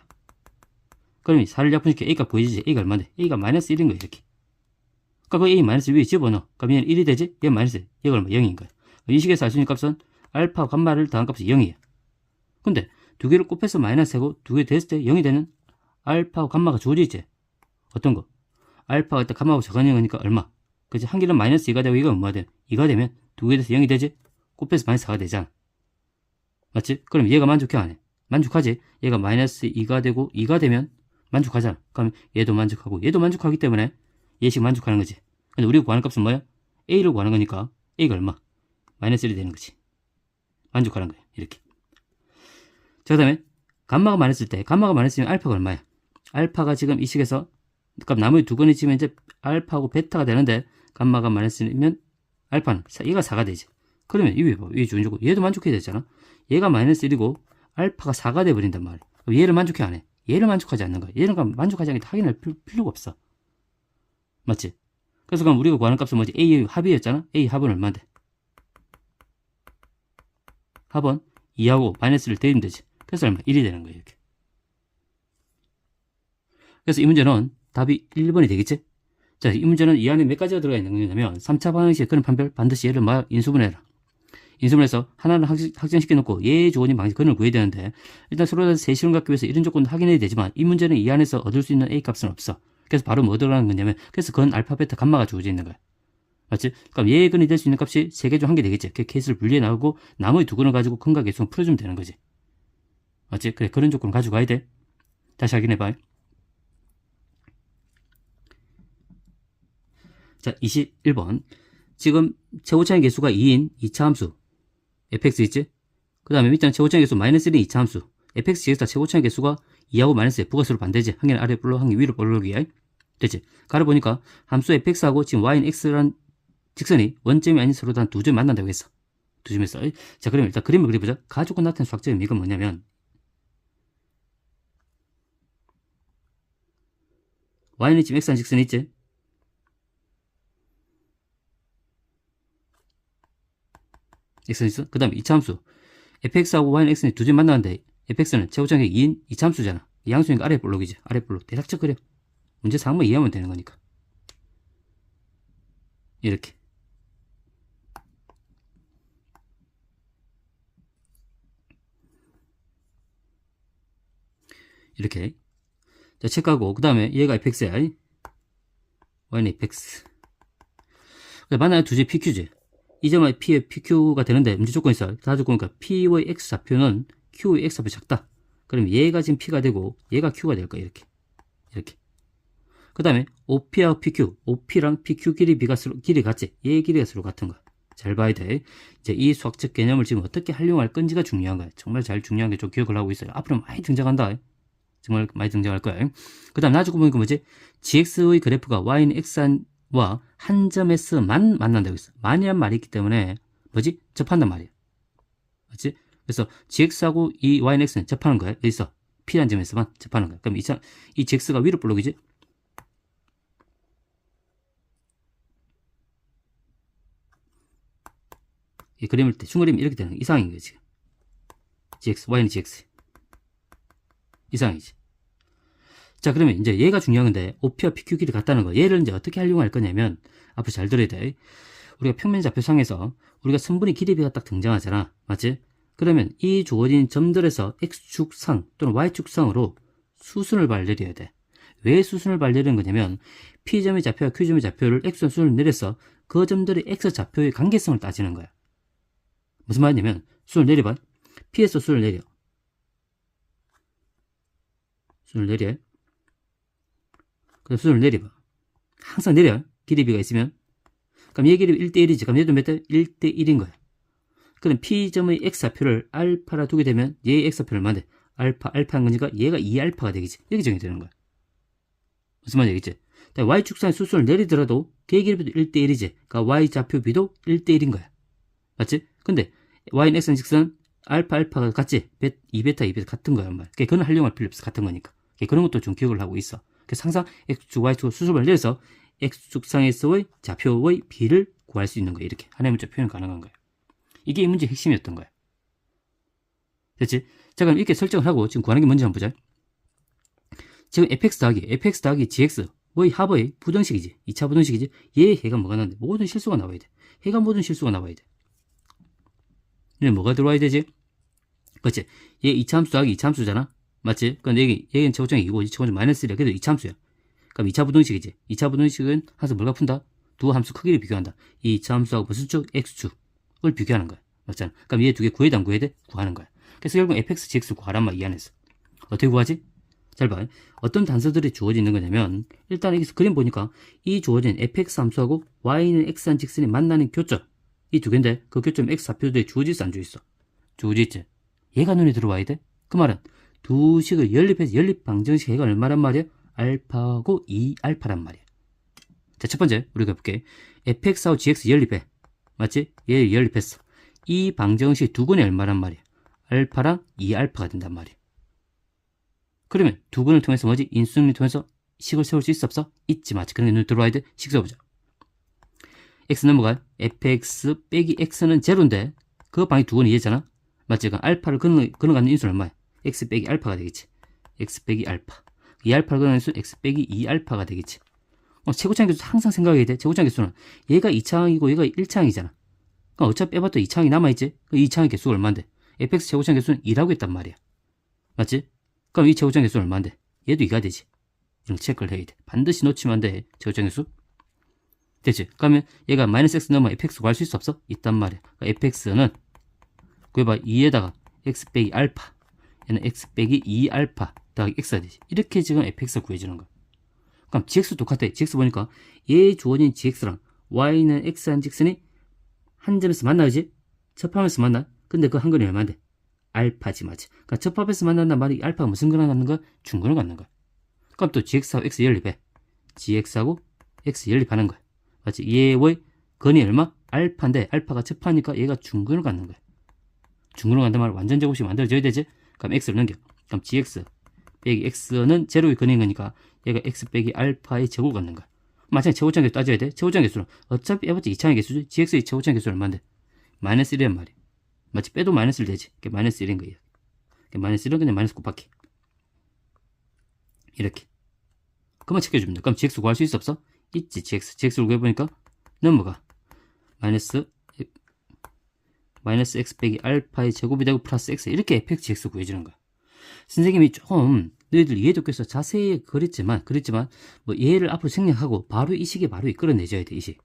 그러면 4를 약분시켜 A 값 구해지지. A가 얼마인데? A가 마이너스 1인 거야, 이렇게. 그러니까 그 A 마이너스 위에 집어넣어. 그럼 얘는 1이 되지? 얘 마이너스 1. 얘가 얼마? 0인 거야. 이 식에서 알 수 있는 값은 알파 감마를 더한 값이 0이야. 근데 두 개를 곱해서 마이너스하고 두 개 됐을 때 0이 되는 알파와 감마가 주어져 있지. 어떤 거? 알파가 일단 감마하고 적은 0이니까 얼마? 그치? 한 개는 마이너스 2가 되고 이거 얼마가 돼? 2가 되면 두 개 돼서 0이 되지? 곱해서 마이너스 4가 되잖아. 맞지? 그럼 얘가 만족해 안 해? 만족하지? 얘가 마이너스 2가 되고 2가 되면 만족하잖아. 그럼 얘도 만족하고 얘도 만족하기 때문에 얘식 만족하는 거지. 근데 우리가 구하는 값은 뭐야? A를 구하는 거니까 A가 얼마? 마이너스 1이 되는 거지. 만족하는 거야. 이렇게. 자, 그 다음에 감마가 마이너스일 때, 감마가 마이너스면 알파가 얼마야? 알파가 지금 이 식에서, 그러니까 나머지 두 건이 지면 이제 알파하고 베타가 되는데, 감마가 마이너스면 알파는 얘가 4가 되지. 그러면 이 봐. 이 주는 얘도 만족해야 되잖아. 얘가 마이너스 1이고 알파가 4가 돼버린단 말이야. 얘를 만족해 안 해? 얘를 만족하지 않는 거야. 얘는 만족하지 않게 확인할 필요가 없어. 맞지? 그래서 그럼 우리가 구하는 값은 뭐지? A 합이었잖아? A 합은 얼마인데? 합은 2하고 마이너스를 대입면 되지. 그래서 얼마? 1이 되는 거예요, 이렇게. 그래서 이 문제는 답이 1번이 되겠지? 자, 이 문제는 이 안에 몇 가지가 들어가 있는 거냐면 3차 방정식의 그런 판별 반드시 얘를 인수분해해라. 인수분해해서 하나를 확정시켜 놓고 얘 주어진 방식 근을 구해야 되는데 일단 서로 다른 세실을 갖기 위해서 이런 조건도 확인해야 되지만 이 문제는 이 안에서 얻을 수 있는 A 값은 없어. 그래서 바로 뭐 들어가는 거냐면 그래서 건 알파, 베타, 감마가 주어져 있는 거야. 맞지? 그럼 얘의 근이 될 수 있는 값이 3개 중 1개 되겠지. 그 케이스를 분리해 나가고 나머지 두 근을 가지고 근과 계수만 풀어주면 되는 거지. 맞지? 그래, 그런 조건을 가지고 가야 돼. 다시 확인해봐. 자, 21번. 지금 최고차의 개수가 2인 2차 함수 fx 있지? 그 다음에 밑에는 최고차의 개수 마이너스 1인 2차 함수 fx 여기서 최고차의 개수가 2하고 마이너스 부가수로 반대지. 한 개는 아래 볼로 한 개 위로 볼로기야. 됐지? 가려보니까 함수 fx하고 지금 y는 x란 직선이 원점이 아닌 서로 단 두 점이 만난다고 했어. 두 점에서. 자, 그러면 일단 그림을 그려보자. 가지고 나타낸 수학적 의미가 뭐냐면 y는 지금 x한 직선이 있지? x는 있어? 그 다음에 이차함수 fx하고 y는 x는 두 점이 만나는데 fx는 최고점이 2인 이차함수잖아. 양수니까 아래 볼록이지. 아래 볼록. 대략적 그려. 문제 상만 이해하면 되는 거니까. 이렇게. 이렇게. 자, 체크하고, 그 다음에 얘가 fx야. y는 fx. 만나는 두제 pq지. 이 점은 p의 pq가 되는데 문제 조건이 있어. 다 조건이니까 p의 x 좌표는 q의 x 좌표 작다. 그럼 얘가 지금 p가 되고 얘가 q가 될 거야. 이렇게. 이렇게. 그 다음에 OP하고 PQ, OP랑 PQ 길이 같지? 얘 길이가 서로 같은 거야. 잘 봐야 돼. 이제 이 수학적 개념을 지금 어떻게 활용할 건지가 중요한 거야. 정말 잘 중요한 게 좀 기억을 하고 있어요. 앞으로 많이 등장한다. 정말 많이 등장할 거야. 그 다음 나중에 보니까 뭐지? GX의 그래프가 Y는 X와 한 점에서만 만난다고 했어. 만이란 말이 있기 때문에 뭐지? 접한단 말이야. 맞지? 그래서 GX하고 이 Y는 X는 접하는 거야. 여기서 P라는 점에서만 접하는 거야. 그럼 이 GX가 위로 볼록이지? 이 그림을 때 중그림이 이렇게 되는 거 이상인 거지. GX, Y는 GX. 이상이지. 자, 그러면 이제 얘가 중요한 건데, OP와 PQ 길이 같다는 거. 얘를 이제 어떻게 활용할 거냐면, 앞으로 잘 들어야 돼. 우리가 평면 좌표상에서 우리가 선분의 길이비가 딱 등장하잖아. 맞지? 그러면 이 주어진 점들에서 X축상 또는 Y축상으로 수순을 발내려야 돼. 왜 수순을 발내리는 거냐면, P점의 좌표와 Q점의 좌표를 X선 수순을 내려서 그 점들의 X좌표의 관계성을 따지는 거야. 무슨 말이냐면 수를 내려봐. P에서 수를 내려. 수를 내려. 그럼 수를 내려봐. 항상 내려. 길이비가 있으면. 그럼 얘 길이 1대1이지. 그럼 얘도 몇 대? 1대1인 거야. 그럼 P점의 X좌표를 알파라 두게 되면 얘의 X좌표를 만데 알파 한 거니까 얘가 2알파가 되겠지. 이렇게 정의되는 거야. 무슨 말이겠지? Y축상의 수순을 내리더라도 걔 길이비도 1대1이지. 그러니까 Y좌표비도 1대1인 거야. 맞지? 근데 Y는 X는 직선 알파가 같지? 2베타 같은 거야. 그건 활용할 필요 없어. 같은 거니까. 그런 것도 좀 기억을 하고 있어. 그래서 항상 X축, Y축 수습을 내려서 X축상에서의 좌표의 비를 구할 수 있는 거야. 이렇게 하나의 문자 표현 가능한 거야. 이게 이 문제의 핵심이었던 거야. 됐지? 자, 그럼 이렇게 설정을 하고 지금 구하는 게 뭔지 한번 보자. 지금 fx 더하기 gx의 합의 부등식이지. 2차 부등식이지. 얘 해가 뭐가 나는데 모든 실수가 나와야 돼. 해가 모든 실수가 나와야 돼. 얘는 뭐가 들어와야 되지? 그렇지. 얘 2차 함수 더하기 2차 함수잖아. 맞지? 그럼 얘는 최고점이 2고 최고점 마이너스 1이야. 그래도 2차 함수야. 그럼 2차 부등식이지. 2차 부등식은 항상 뭘가 푼다? 두 함수 크기를 비교한다. 이 2차 함수하고 무슨 축? x축을 비교하는 거야. 맞잖아. 그럼 얘 두 개 구해야 돼? 안 구해야 돼? 구하는 거야. 그래서 결국 fx, gx를 구하란 말 이 안에서. 어떻게 구하지? 잘 봐. 어떤 단서들이 주어져 있는 거냐면 일단 여기서 그림 보니까 이 주어진 fx 함수하고 y는 x한 직선이 만나는 교점 이 두 개인데 그 교점 x 좌표도에 주어져 있어 안 주어져 있어? 주어져 있지. 얘가 눈에 들어와야 돼. 그 말은 두 식을 연립해서 연립 방정식 해가 얼마란 말이야? 알파하고 2알파란 말이야. 자, 첫 번째 우리가 볼게. fx하고 gx 연립해. 맞지? 얘 연립했어. 이 방정식 두 근이 얼마란 말이야? 알파랑 2알파가 된단 말이야. 그러면 두 근을 통해서 뭐지? 인수능을 통해서 식을 세울 수 있어 없어? 있지. 맞지? 그러니까 눈에 들어와야 돼. 식 써보자. x 넘어가 fx 빼기 x는 제로인데 그 방이 두 근이 얘잖아. 맞지? 그럼 알파를 근어가는 인수는 얼마야? x 빼기 알파가 되겠지. x 빼기 알파. 2알파를 근어가는 인수 x 빼기 2알파가 되겠지. 최고차항 계수 항상 생각해야 돼. 최고차항 계수는 얘가 2차항이고 얘가 1차항이잖아. 그럼 어차피 빼봐도 2차항이 남아있지? 그 2차항의 개수가 얼마인데? fx 최고차항 개수는 2라고 했단 말이야. 맞지? 그럼 이 최고차항 개수는 얼마인데? 얘도 2가 되지. 이런 체크를 해야 돼. 반드시 놓치면 안 돼. 최고차항 개수. 됐지? 그러면 얘가 마이너스 x 넘어 fx 구할 수 있어 없어? 있단 말이야. 그러니까 fx는 구해봐. 2에다가 x 빼기 알파. 얘는 x 빼기 2알파 더하기 x가 되지. 이렇게 지금 fx를 구해주는 거야. 그럼 gx 똑같아. gx 보니까 얘 주어진 gx랑 y는 x한 직선이 한 점에서 만나지? 접하면서 만나? 근데 그 한 근이 얼마인데? 알파지, 맞지? 그러니까 접합에서 만난단 말이 알파가 무슨 근을 갖는 거야? 중근을 갖는 거야. 그럼 또 gx하고 x 연립해. gx하고 x 연립하는 거야. 맞지? 얘의 근이 얼마? 알파인데 알파가 접하니까 얘가 중근을 갖는 거야. 중근을 갖는 말 완전 제곱식 만들어져야 되지? 그럼 x를 넘겨. 그럼 gx 빼기 x는 제로의 근인 거니까 얘가 x 빼기 알파의 제곱을 갖는 거야. 마찬가지 최고점 개수 따져야 돼. 최고점 개수는 어차피 해봤자 2차의 개수지. gx의 최고점 개수는 얼마인데? 마이너스 1이란 말이야. 마치 빼도 마이너스 1 되지. 그게 마이너스 1인 거야. 마이너스 1은 그냥 마이너스 곱하기. 이렇게. 그만 체크해주면 돼. 그럼 gx 구할 수 있어 없어? 있지. gx를 구해보니까 넘어가. 마이너스 x 빼기 알파의 제곱이 되고 플러스 x 이렇게 fx gx 구해주는 거야. 선생님이 좀 너희들 이해도께서 자세히 그랬지만 뭐 얘를 앞으로 생략하고 바로 이 식에 바로 이끌어내줘야 돼. 이 식.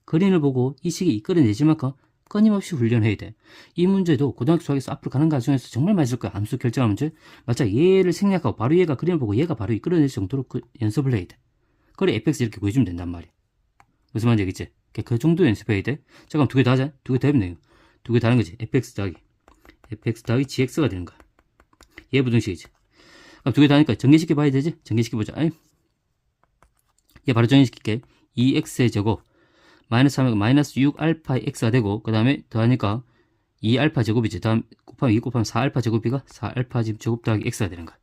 그림을 보고 이 식이 이끌어내질 만큼 끊임없이 훈련해야 돼. 이 문제도 고등학교 수학에서 앞으로 가는 과정에서 정말 많이 쓸 거야. 함수 결정하는 문제. 맞아. 얘를 생략하고 바로 얘가 그림을 보고 얘가 바로 이끌어낼 정도로 연습을 해야 돼. 그래 fx 이렇게 구해주면 된단 말이야. 무슨 말인지 알겠지? 그 정도 연습해야 돼. 자, 그럼 두 개 다 하자. 두 개 다 하면 돼. 두 개 다 하는 거지. fx 더하기 gx가 되는 거야. 얘 부등식이지. 그럼 두 개 다 하니까 전개시켜 봐야 되지? 전개시켜 보자. 얘 바로 전개시킬게. 2x의 제곱 마이너스 하면 마이너스 6알파의 x가 되고 그 다음에 더하니까 2알파 제곱이지. 다음 곱하면 2 곱하면 4알파 제곱이가 4알파 제곱 더하기 x가 되는 거야.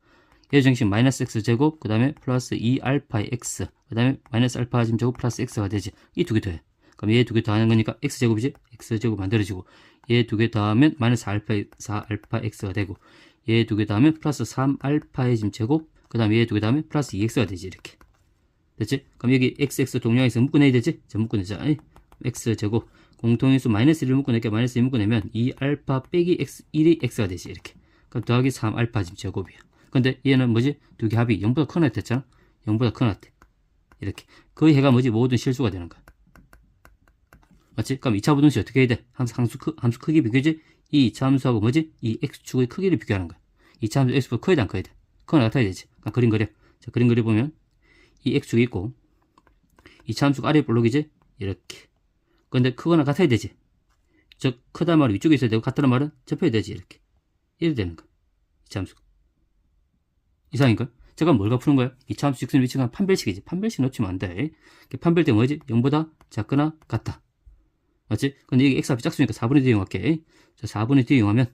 얘 정식 마이너스 x 제곱 그 다음에 플러스 2알파의 x 그 다음에 마이너스 알파 제곱 플러스 x가 되지. 이 두 개 더해. 그럼 얘 두 개 더하는 거니까 x제곱이지. x제곱 만들어지고 얘 두 개 더하면 마이너스 4알파 x가 되고 얘 두 개 더하면 플러스 3알파의 제곱 그 다음에 얘 두 개 더하면 플러스 2x가 되지. 이렇게 됐지? 그럼 여기 xx 동량에서 묶어내야 되지? 자, 묶어내자. x제곱 공통인수 마이너스 1을 묶어낼게. 마이너스 1 묶어내면 2알파 빼기 x 1이 x가 되지. 이렇게. 그럼 더하기 3알파 제곱이야. 근데 얘는 뭐지? 두 개 합이 0보다 큰 것 같았잖아? 0보다 큰 것 같아. 이렇게. 그 해가 뭐지? 모든 실수가 되는 거야. 맞지? 그럼 2차 부등식 어떻게 해야 돼? 함수 크기 비교지? 이 2차 함수하고 뭐지? 이 x축의 크기를 비교하는 거야. 2차 함수 x보다 커야 돼, 안 커야 돼? 커 나타나야 되지. 그럼 그림 그려. 자, 그림 그려보면 이 x축이 있고 2차 함수가 아래 볼록이지? 이렇게. 근데 크거나 같아야 되지. 즉 크다 말은 위쪽에 있어야 되고 같다는 말은 접해야 되지. 이렇게. 이렇게 되는 거야. 2차 함수. 이상인가? 제가 뭘가 푸는 거야? 2차 함수 직선의 위치가 판별식이지. 판별식 놓치면 안 돼. 판별 때 뭐지? 0보다 작거나 같다. 맞지? 근데 이게 x 앞이 짝수니까 4분의 d 이용할게. 자, 4분의 d 이용하면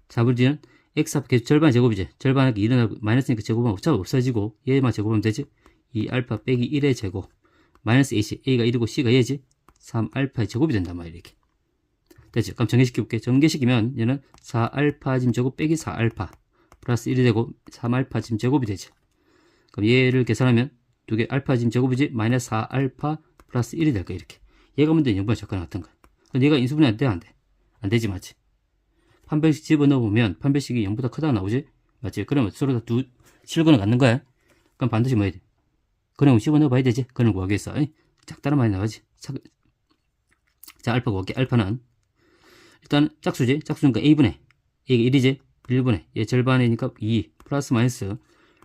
4분의 d는 x 앞 계속 절반의 제곱이지. 절반하기 1은 마이너스니까 제곱하면 없어지고 얘만 제곱하면 되지. 2알파 빼기 1의 제곱 마이너스 ac a가 1이고 c가 얘지. 3알파의 제곱이 된단 말이야. 이렇게 됐지? 그럼 전개시켜볼게. 전개시키면 얘는 4알파 제곱 빼기 4알파 플러스 1이 되고 3알파 제곱이 되지. 그럼 얘를 계산하면 두 개 알파 제곱이지. 마이너스 4알파 플러스 1이 될 거야. 이렇게. 얘가 문제 0보다 작거나 같은 거야. 근데 얘가 인수분해 안 돼? 안 돼? 안 되지, 맞지? 판별식 집어넣어보면 판별식이 0보다 크다 나오지? 맞지? 그러면 서로 다 실근을 갖는 거야. 그럼 반드시 뭐 해야 돼? 그럼 집어넣어봐야 되지? 그걸 구하기 위해서. 작다는 말이 나오지? 자, 알파 구할게. 알파는 일단 짝수지? 짝수니까 a분의 a가 1이지? 1분의 얘 절반이니까 2 플러스 마이너스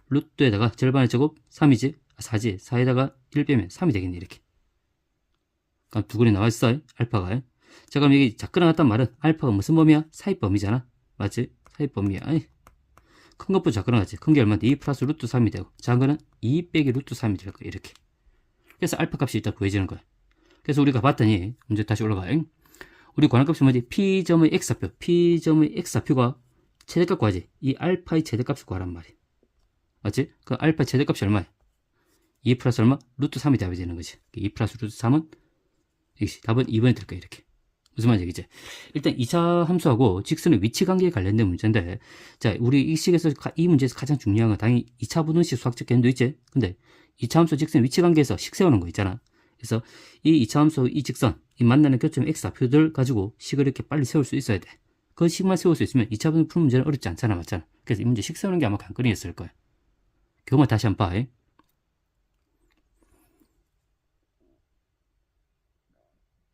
루트에다가 절반의 제곱 3이지? 4지? 4에다가 1 빼면 3이 되겠네. 이렇게. 그럼 두 근이 나와있어. 알파가. 자, 그럼 여기 작거나 같단 말은 알파가 무슨 범위야? 사입범위잖아. 맞지? 사입범위야. 큰 것보다 작거나 같지. 큰 게 얼마인데? 2 플러스 루트 3이 되고 작은 거는 2 빼기 루트 3이 될 거야. 이렇게. 그래서 알파 값이 일단 구해지는 거야. 그래서 우리가 봤더니 문제 다시 올라가. 우리 관할값이 뭐지? P점의 X좌표. P점의 X좌표가 최대값 구하지. 이 알파의 최대값을 구하란 말이야. 맞지? 그 알파 최대값이 얼마야? 2 플러스 얼마? 루트 3이 답이 되는 거지. 2 플러스 루트 3은 역시 답은 2번이 될 거야. 이렇게. 무슨 말인지 알겠지? 일단 2차 함수하고 직선의 위치 관계에 관련된 문제인데, 자, 우리 이 식에서 이 문제에서 가장 중요한 건 당연히 2차 부등식 수학적 개념도 있지. 근데 2차 함수 직선의 위치 관계에서 식 세우는 거 있잖아. 그래서 이 2차 함수 이 직선, 이 만나는 교점 x좌표들 가지고 식을 이렇게 빨리 세울 수 있어야 돼. 그 식만 세울 수 있으면 2차 부등식 푸는 문제는 어렵지 않잖아. 맞잖아. 그래서 이 문제 식 세우는 게 아마 관건이었을 거야. 그것만 다시 한번 봐.